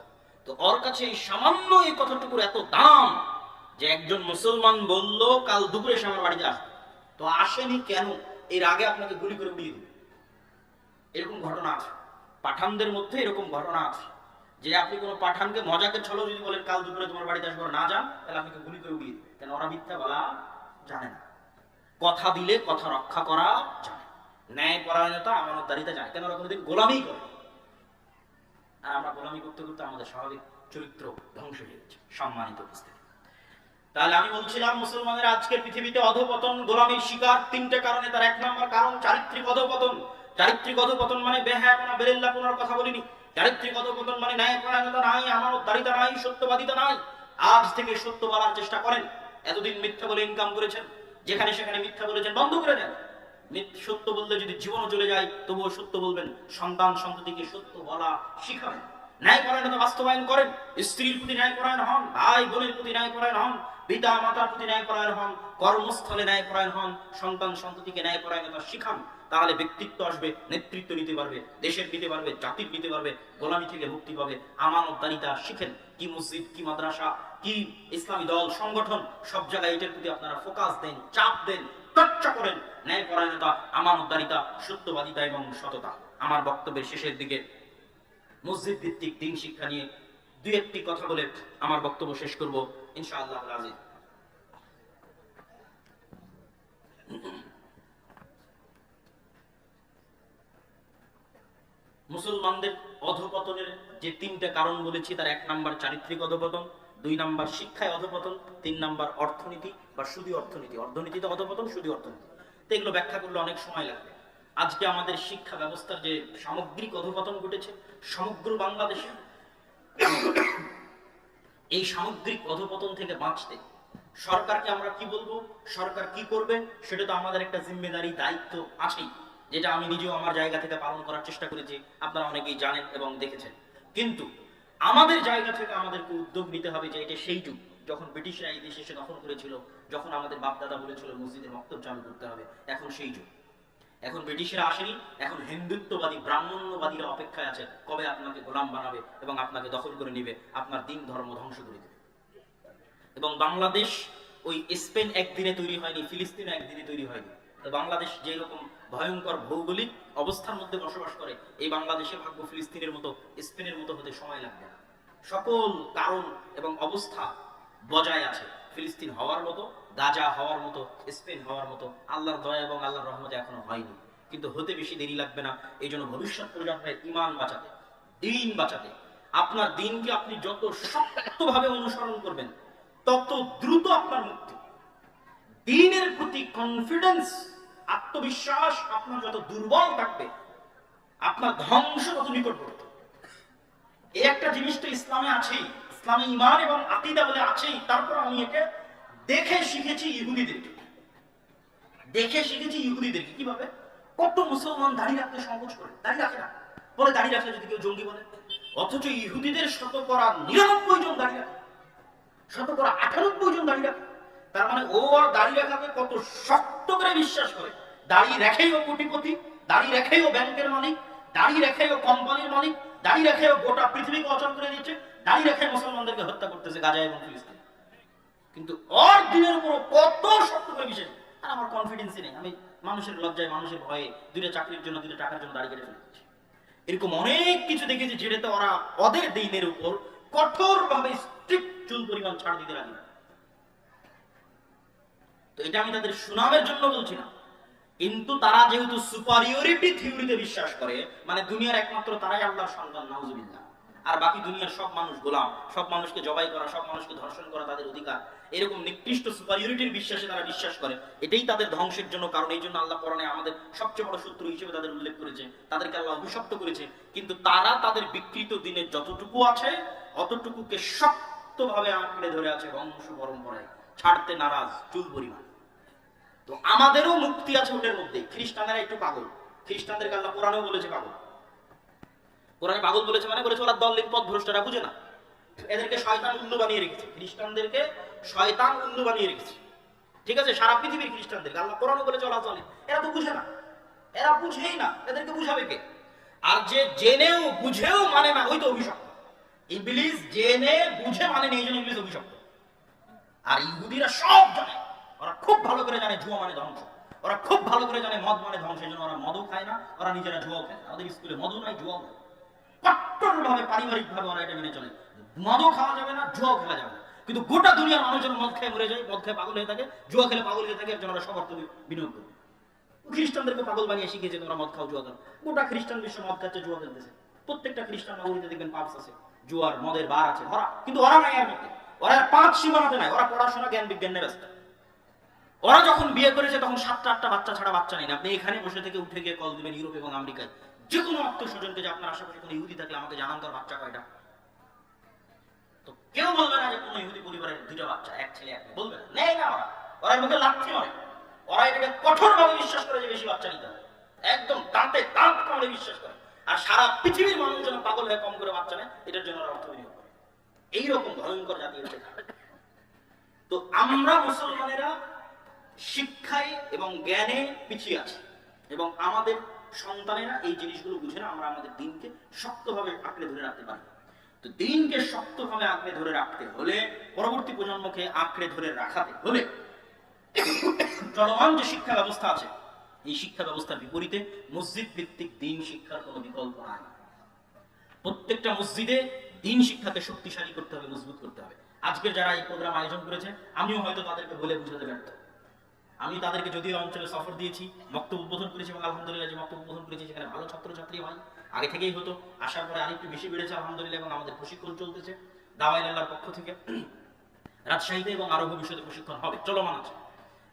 তো ওর কাছে এই সামান্য এই কথাটুকুর এত দাম যে একজন মুসলমান বলল কাল দুপুরে এসে আমার বাড়িতে আসবে, তো আসেনি কেন, এর আগে আপনাকে গুলি করে উড়িয়ে দিবে। এরকম ঘটনা আছে পাঠানদের মধ্যে, এরকম ঘটনা আছে যে আপনি কোনো পাঠানকে মজাকের ছলেও যদি বলেন কাল দুপুরে তোমার বাড়িতে আসবো, না যান, তাহলে আপনাকে গুলি করে উড়িয়ে দিবে। কেন? ওরা মিথ্যা বলা জানে না, কথা দিলে কথা রক্ষা করা জানে, ন্যায় পরায়ণতা, আমানতদারিতা জানে। কেন? ওরা কোনোদিন গোলামি করে। আর আমরা গোলামি করতে করতে আমাদের স্বাভাবিক চরিত্র ধ্বংস হয়ে গেছে। সম্মানিত উপস্থিতি, তাহলে আমি বলছিলাম মুসলমানের আজকের পৃথিবীতে অধপতন, গোলামীর শিকার তিনটে কারণে। তার এক নম্বর কারণ চারিত্রিক অধপতন। চারিত্রিক অধপতন মানে বেহায়াপনা, বেরেল্লাপনার কথা বলিনি। চারিত্রিক অধপতন মানে ন্যায়পরায়ণতা নাই, আমানতদারিতা নাই, সত্যবাদিতা নাই। আজ থেকে সত্য বলার চেষ্টা করেন। এতদিন মিথ্যা বলে ইনকাম করেছেন, যেখানে সেখানে মিথ্যা বলেছেন, বন্ধ করে দেন। সত্য বললে যদি জীবনও চলে যায় তবুও সত্য বলবেন। সন্তান সন্ততিকে সত্য বলা শিখাবেন। ন্যায়পরায়ণতা বাস্তবায়ন করেন। স্ত্রীর প্রতি ন্যায়পরায়ণ হন, ভাই বোনের প্রতি ন্যায়পরায়ণ হন, পিতা মাতার প্রতি ন্যায়পরায়ণ হন, কর্মস্থলে ন্যায়পরায়ণ হন, সন্তান সন্ততিকে ন্যায়পরায়ণতা শিখান। তাহলে ব্যক্তিত্ব আসবে, নেতৃত্ব নিতে পারবে, দেশের নিতে পারবে, জাতির নিতে পারবে, গোলামি থেকে মুক্তি পাবে। আমানতদারিতা শিখেন। কি মসজিদ, কি মাদ্রাসা, কি ইসলামী দল সংগঠন, সব জায়গায় এটার প্রতি আপনারা ফোকাস দেন, চাপ দেন, চর্চা করেন। ন্যায়পরায়ণতা, আমানতদারিতা, সত্যবাদিতা এবং সততা। আমার বক্তব্যের শেষের দিকে মসজিদ ভিত্তিক দিন শিক্ষা নিয়ে দুই একটি কথা বলে আমার বক্তব্য শেষ করব ইনশাআল্লাহ আজিজ। মুসলমানদের অধপতনের যে তিনটা কারণ বলেছি, তার এক নাম্বার চারিত্রিক অধপতন, দুই নাম্বার শিক্ষায় অধপতন, তিন নাম্বার অর্থনীতি বা সুদী অর্থনীতি। অর্থনীতিতে অধপতন, সুদী অর্থনীতি। তো এগুলো ব্যাখ্যা করলে অনেক সময় লাগবে। আজকে আমাদের শিক্ষা ব্যবস্থার যে সামগ্রিক অধপতন ঘটেছে সমগ্র বাংলাদেশে, এই সামগ্রিক অধপতন থেকে বাঁচতে সরকারকে আমরা কি বলবো, সরকার কি করবে, সেটা তো আমাদের একটা জিম্মেদারি, দায়িত্ব আছেই, যেটা আমি নিজেও আমার জায়গা থেকে পালন করার চেষ্টা করেছি। আপনারা অনেকেই জানেন এবং দেখেছেন। কিন্তু আমাদের জায়গা থেকে আমাদেরকে উদ্যোগ নিতে হবে যে এটা সেই যুগ যখন ব্রিটিশরা এই দেশে এসে দখল করেছিল, যখন আমাদের বাপ দাদা বলেছিল মসজিদে মক্তব চালু করতে হবে। এখন সেই যুগ। এখন ব্রিটিশরা আসেনি, এখন হিন্দুত্ববাদী, ব্রাহ্মণ্যবাদীরা অপেক্ষায় আছে কবে আপনাকে গোলাম বানাবে এবং আপনাকে দখল করে নিবে, আপনার দিন ধর্ম ধ্বংস করে দেবে। এবং বাংলাদেশ ওই স্পেন একদিনে তৈরি হয়নি, ফিলিস্তিন একদিনে তৈরি হয়নি। তো বাংলাদেশ যে রকম ভয়ঙ্কর ভৌগোলিক অবস্থার মধ্যে বসবাস করে, এই বাংলাদেশের ভাগ্য ফিলিস্তিনের মতো, স্পেনের মতো হতে সময় লাগবে না। সকল কারণ এবং অবস্থা বজায় আছে ফিলিস্তিন হওয়ার মতো, গাজা হওয়ার মতো, স্পেন হওয়ার মতো। আল্লাহর দয়া এবং আল্লাহর রহমতে এখনো হয়নি, কিন্তু হতে বেশি দেরি লাগবে না। এই জন্য ভবিষ্যৎ প্রজন্মের ঈমান বাঁচাতে, দিন বাঁচাতে, আপনার দিনকে আপনি যত শক্তভাবে অনুসরণ করবেন তত দ্রুত আপনার মুক্তি। দিনের প্রতি কনফিডেন্স, আত্মবিশ্বাস আপনার যত দুর্বল থাকবে আপনার ধ্বংস কত নিকটবর্তী। এই একটা জিনিস তো ইসলামে আছেই, ইসলামে ঈমান এবং আকীদা বলে আছেই। তারপর আমি একে দেখে শিখেছি ইহুদিদেরকে, কিভাবে কত মুসলমান দাড়ি রাখতে সংকোচ করে, দাড়ি রাখে না, বলে দাড়ি রাখলে যদি কেউ জঙ্গি বলে। অথচ ইহুদিদের 99% জন দাড়ি রাখে, 98% জন দাড়ি রাখে। তার মানে ও আর দাড়ি রাখাকে কত শক্ত করে বিশ্বাস করে। দাড়ি রেখেই ও কোটিপতি, দাড়ি রেখেই ও ব্যাংকের মালিক, দাড়ি রেখেই ও কোম্পানির মালিক, দাড়ি রেখেই ও গোটা পৃথিবীকে অচল করে দিচ্ছে, দাড়ি রেখে মুসলমানদেরকে হত্যা করতেছে গাজা এবং ফিলিস্তিন। কিন্তু ওর দিনের উপর কত শক্ত করে বিশ্বাস। আর আমার কনফিডেন্সই নেই, আমি মানুষের লজ্জায়, মানুষের ভয়ে দুইটা চাকরির জন্য, দুইটা টাকার জন্য দাড়ি কেটে ফেলেছি। এরকম অনেক কিছু দেখেছি যেটাতে ওরা ওদের দিনের উপর কঠোরভাবে স্ট্রিক্ট চুল পরিমাণ ছাড় দিতে রাজি না। তো এটা আমি তাদের সুনামের জন্য বলছি না, কিন্তু তারা যেহেতু সুপারিয়রিটি থিওরিতে বিশ্বাস করে, মানে দুনিয়ার একমাত্র তারাই আল্লাহর সন্তান, নাউজুবিল্লাহ, আর বাকি দুনিয়ার সব মানুষ গোলাম, সব মানুষকে জবাই করা, সব মানুষকে ধর্ষণ করা তাদের অধিকার, এরকম নিকৃষ্ট সুপারিয়রিটির বিশ্বাসে তারা বিশ্বাস করে। এটাই তাদের ধ্বংসের জন্য কারণ। এই জন্য আল্লাহ কোরআনে আমাদের সবচেয়ে বড় শত্রু হিসেবে তাদের উল্লেখ করেছে, তাদেরকে আল্লাহ অভিশপ্ত করেছে। কিন্তু তারা তাদের বিকৃত দিনের যতটুকু আছে অতটুকুকে শক্তভাবে আঁকড়ে ধরে আছে, বংশ পরম্পরায় ছাড়তে নারাজ চুল পরিমাণ। তো আমাদেরও মুক্তি আছে ওদের মধ্যে। খ্রিস্টানরা একটু পাগল, খ্রিস্টানদেরকে আল্লাহ কোরআনেও বলেছে পাগল। কোরআনে পাগল বলেছে মানে বলেছে ওরা দললিন পথ ভ্রষ্টরা, বুঝে না, এদেরকে শয়তান উল্লু বানিয়ে রেখেছে, খ্রিস্টানদেরকে শয়তান উল্লু বানিয়ে রেখেছে। ঠিক আছে, সারা পৃথিবীর খ্রিস্টানদেরকে আল্লাহ কোরআনে বলেছে ওরা দললিন। এরা তো বুঝে না, এরা বুঝেই না, এদেরকে বুঝাবে কে? আর যে জেনেও বুঝেও মানে না, ওই তো অভিশপ্ত। ইবলিস জেনে বুঝে মানে নেই, এই জন্য ইবলিস অভিশপ্ত। আর ইহুদিরা সব জানে, ওরা খুব ভালো করে জানে জুয়া মানে ধ্বংস, ওরা খুব ভালো করে জানে মদ মানে ধ্বংস। এই জন্য ওরা মদও খায় না, ওরা নিজেরা জুয়াও খায় না। ওদের স্কুলে মদও নাই, জুয়াও নাই। কট্টরভাবে পারিবারিক ভাবে ওরা এটা মেনে চলে, মদও খাওয়া যাবে না, জুয়াও খেলা যাবে না। কিন্তু গোটা দুনিয়ার মানুষজন মদ খেয়ে মরে যায়, মদ খেয়ে পাগল হয়ে থাকে, জুয়া খেলে পাগল হয়ে থাকে, একজন ওরা সব অর্থ বিনিয়োগ করে। খ্রিস্টানদেরকে পাগল বানিয়ে শিখিয়েছে তোমরা মদ খাও, জুয়া খাও। গোটা খ্রিস্টান বিশ্ব মদ খাচ্ছে, জুয়া খেলতেছে। প্রত্যেকটা খ্রিস্টান নগরীতে দেখবেন পাবস আছে, জুয়ার মদের বার আছে ভরা। কিন্তু ওরা নাই এর মধ্যে, ওরা 5 সীমানাতে নাই, ওরা পড়াশোনা জ্ঞান বিজ্ঞান নিয়ে ব্যস্ত। ওরা যখন বিয়ে করেছে তখন 7-8টা বাচ্চা ছাড়া বাচ্চা নেই। আপনি এখানে বসে থেকে উঠে গিয়ে কল দিবেন ইউরোপ এবং আমেরিকায় যে কোনো আত্মীয় স্বজনকে যে আপনার আশেপাশে কোনো ইহুদি থাকলে আমাকে জানান তোর বাচ্চা কয়টা। তো কেউ বলবে না যে কোনো ইহুদি পরিবারের 2টা বাচ্চা, এক ছেলে এক মেয়ে, বলবে না, নেই না। ওরা মুখে লাথি মারে, ওরা এটাকে কঠোরভাবে বিশ্বাস করে যে বেশি বাচ্চা নিতে হবে, একদম দাঁতে দাঁত কামড়ে বিশ্বাস করে। আর সারা পৃথিবীর মানুষ যেন পাগল হয়ে কম করে বাচ্চা নেয়, এটার জন্য ওরা অর্থ বিনিয়োগ করে। এইরকম ভয়ঙ্কর জাতি হচ্ছে। তো আমরা মুসলমানেরা শিক্ষায় এবং জ্ঞানে পিছিয়ে আছে, এবং আমাদের সন্তানেরা এই জিনিসগুলো বুঝে না। আমরা আমাদের দিনকে শক্তভাবে আঁকড়ে ধরে রাখতে পারি। তো দিনকে শক্তভাবে আঁকড়ে ধরে রাখতে হলে, পরবর্তী প্রজন্মকে আঁকড়ে ধরে রাখাতে হলে চলমান যে শিক্ষা ব্যবস্থা আছে, এই শিক্ষা ব্যবস্থার বিপরীতে মসজিদ ভিত্তিক দিন শিক্ষার কোনো বিকল্প নাই। প্রত্যেকটা মসজিদে দিন শিক্ষাকে শক্তিশালী করতে হবে, মজবুত করতে হবে। আজকের যারা এই প্রোগ্রাম আয়োজন করেছে, আমিও হয়তো তাদেরকে বলে বুঝাতে ব্যর্থ। আমি তাদেরকে যদিও অঞ্চলে সফর দিয়েছি, বক্তব্য উদ্বোধন করেছি, এবং আলহামদুলিল্লাহ যে বক্তব্য উদ্বোধন করেছি সেখানে ভালো ছাত্রছাত্রী হয়, আগে থেকেই হতো, আসার পরে আরেকটু বেশি বেড়েছে আলহামদুলিল্লাহ, এবং আমাদের প্রশিক্ষণ চলতেছে দাওয়ায়ে আল্লাহর পক্ষ থেকে। রাজশাহীতে এবং আরো ভবিষ্যতে প্রশিক্ষণ হবে, চলমান আছে।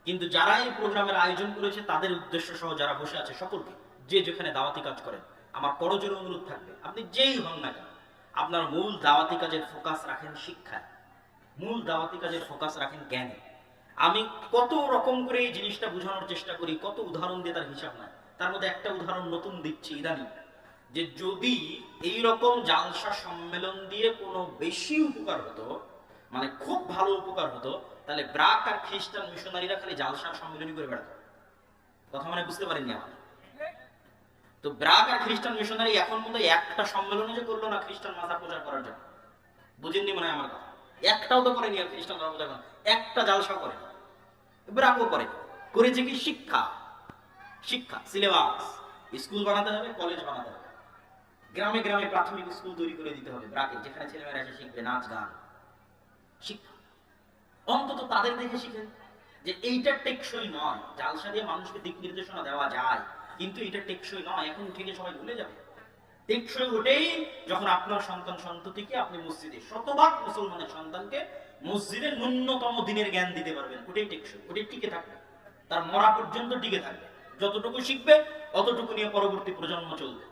কিন্তু যারা এই প্রোগ্রামের আয়োজন করেছে তাদের উদ্দেশ্য সহ যারা বসে আছে সকলকে, যে যেখানে দাওয়াতি কাজ করেন, আমার করজোরে অনুরোধ থাকবে, আপনি যেই হন না কেন, আপনার মূল দাওয়াতি কাজের ফোকাস রাখেন শিক্ষায়, মূল দাওয়াতি কাজের ফোকাস রাখেন জ্ঞানে। আমি কত রকম করে এই জিনিসটা বোঝানোর চেষ্টা করি, কত উদাহরণ দিয়ে তার হিসাব নাই। তার মধ্যে একটা উদাহরণ নতুন দিচ্ছি ইদানিং, যে যদি এই রকম জালসা সম্মেলন দিয়ে কোনো বেশি উপকার হতো, মানে খুব ভালো উপকার হতো, তাহলে ব্রাক আর খ্রিস্টান মিশনারিরা খালি জালসার সম্মেলনই করে বেড়াতো। কথা মানে বুঝতে পারেননি আমার? তো ব্রাক আর খ্রিস্টান মিশনারি এখন মতো একটা সম্মেলনে যে করলো না খ্রিস্টান মাথা প্রচার করার জন্য, বুঝেননি মনে হয় আমার কথা? একটাও তো করেনি আর খ্রিস্টান ধর্ম প্রচার করা, একটা জালসা করে, ব্রাকও করে। করেছে কি? শিক্ষা, শিক্ষা সিলেবাস, স্কুল বানাতে হবে, কলেজ বানাতে হবে, গ্রামে গ্রামে প্রাথমিক স্কুল তৈরি করে দিতে হবে ব্রাকে, যেখানে ছেলেমেয়েরা এসে শিখবে নাচ গান। শিক্ষা অন্তত তাদের দেখে শিখেন যে এইটা টেকসই নয়। জালসা দিয়ে মানুষকে দিক নির্দেশনা দেওয়া যায়, কিন্তু এটা টেকসই নয়। এখন থেকে সবাই ভুলে যাবে। টেকসই ওটাই যখন আপনার সন্তান সন্ততিকে আপনি মসজিদে, শতভাগ মুসলমানের সন্তানকে মসজিদের ন্যূনতম দিনের জ্ঞান দিতে পারবেন, ওটাই টেকসই, ওটাই টিকে থাকবে, তার মরা পর্যন্ত টিকে থাকবে। যতটুকু শিখবে অতটুকু নিয়ে পরবর্তী প্রজন্ম চলবে।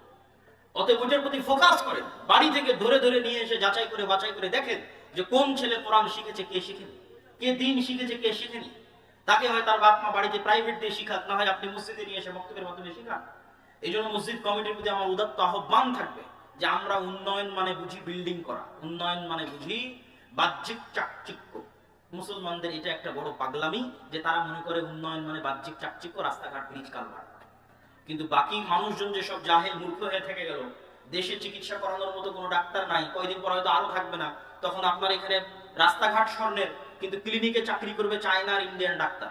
অতএব ওইটার প্রতি ফোকাস করেন, বাড়ি থেকে ধরে ধরে নিয়ে এসে যাচাই করে বাছাই করে দেখেন যে কোন ছেলে কোরআন শিখেছে কে শিখেনি, কে দিন শিখেছে কে শিখেনি। তাকে হয় তার বাপ মা বাড়িতে প্রাইভেট দিয়ে শিখাক, না হয় আপনি মসজিদে নিয়ে এসে বক্তব্যের মাধ্যমে শিখান। এই জন্য মসজিদ কমিটির প্রতি আমার উদাত্ত আহ্বান থাকবে যে আমরা উন্নয়ন মানে বুঝি বিল্ডিং করা, উন্নয়ন মানে বুঝি বাহ্যিক চাকচিক্য। মুসলমানদের এটা একটা বড় পাগলামি যে তারা মনে করে উন্নয়ন মানে বাহ্যিক চাকচিক্য, রাস্তাঘাট ব্রিজ কালভার্ট। কিন্তু বাকি মানুষজন যেসব জাহেল মূর্খ হয়ে থেকে গেল, দেশে চিকিৎসা করানোর মতো কোনো ডাক্তার নাই, কয়দিন পর হয়তো আরো থাকবে না, তখন আপনার এখানে রাস্তাঘাট স্বর্ণের, কিন্তু ক্লিনিকে চাকরি করবে চায়না আর ইন্ডিয়ান ডাক্তার।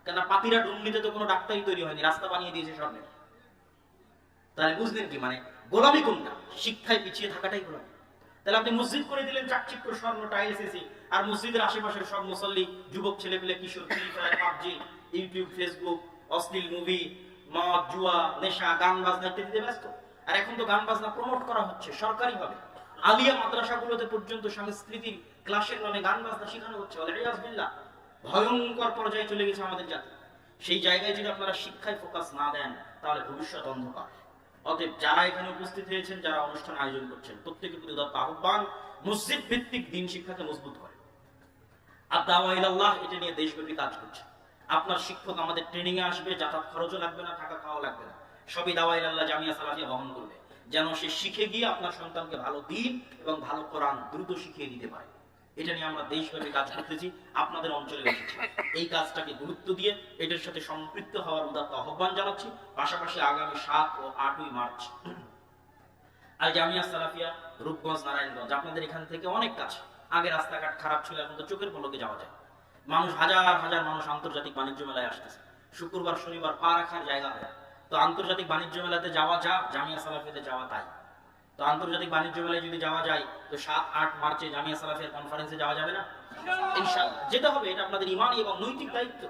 কেন পাতিরা ডুমনিতে তো কোনো ডাক্তারই তৈরি হয়নি, রাস্তা বানিয়ে দিয়েছে স্বর্ণের। তাহলে বুঝলেন কি মানে গোলামি কোনটা? শিক্ষায় পিছিয়ে থাকাটাই গোলামি। তাহলে আপনি মসজিদ করে দিলেন চাকচিক্য স্বর্ণ টাইলস এসি, আর মসজিদের আশেপাশের সব মুসল্লি যুবক ছেলেপেলে কিশোর Free Fire PUBG YouTube Facebook অশ্লীল মুভি মদ জুয়া নেশা গান বাজনা ইত্যাদিতে ব্যস্ত। আর এখন তো গান বাজনা প্রমোট করা হচ্ছে সরকারি ভাবে, আলিয়া মাদ্রাসাগুলোতে পর্যন্ত সাংস্কৃতিক ক্লাসের নামে গান বাজনা শেখানো হচ্ছে। আলহামদুলিল্লাহ, ভয়ঙ্কর পর্যায়ে চলে গেছে আমাদের জাতি। সেই জায়গায় যদি আপনারা শিক্ষায় ফোকাস না দেন তাহলে ভবিষ্যৎ অন্ধকার। অতএব যারা এখানে উপস্থিত হয়েছেন, যারা অনুষ্ঠান আয়োজন করছেন, প্রত্যেকের প্রতি উদাত্ত আহ্বান মসজিদ ভিত্তিক দ্বীন শিক্ষাকে মজবুত করে। আর দাওয়া ইলাল্লাহ এটা নিয়ে দেশব্যাপী কাজ করছে। আপনার শিক্ষক আমাদের ট্রেনিং এ আসবে, যাতায়াত খরচও লাগবে না, থাকা খাওয়া লাগবে না, সবই দাওয়া ইলাল্লাহ জামিয়া সালাফিয়া বহন করবে, যেন সে শিখে গিয়ে আপনার সন্তানকে ভালো দ্বীন এবং ভালো কোরআন দ্রুত শিখিয়ে দিতে পারে। এটা নিয়ে আমরা দেশব্যাপী কাজ করতেছি, আপনাদের অঞ্চলে এসেছি। এই কাজটাকে গুরুত্ব দিয়ে এটার সাথে সম্পৃক্ত হওয়ার উদাত্ত আহ্বান জানাচ্ছি। পাশাপাশি আগামী 7 ও 8 মার্চ আল জামিয়া সালাফিয়া রূপগঞ্জ নারায়ণগঞ্জ, আপনাদের এখান থেকে অনেক কাছে। আগে রাস্তাঘাট খারাপ ছিল, এখন তো চোখের পলকে যাওয়া যায়। মানুষ হাজার হাজার মানুষ আন্তর্জাতিক বাণিজ্য মেলায় আসতেছে, শুক্রবার শনিবার পা রাখার জায়গা হয়। তো আন্তর্জাতিক বাণিজ্য মেলাতে যাওয়া যা, জামিয়া সালাফিয়াতে যাওয়া তাই। তো আন্তর্জাতিক বাণিজ্য মেলায় যদি যাওয়া যায় তো 7-8 মার্চে জামিয়া সালাফিয়ার কনফারেন্সে যাওয়া যাবে না? ইনশাআল্লাহ যেতে হবে, এটা আপনাদের ইমানি এবং নৈতিক দায়িত্ব।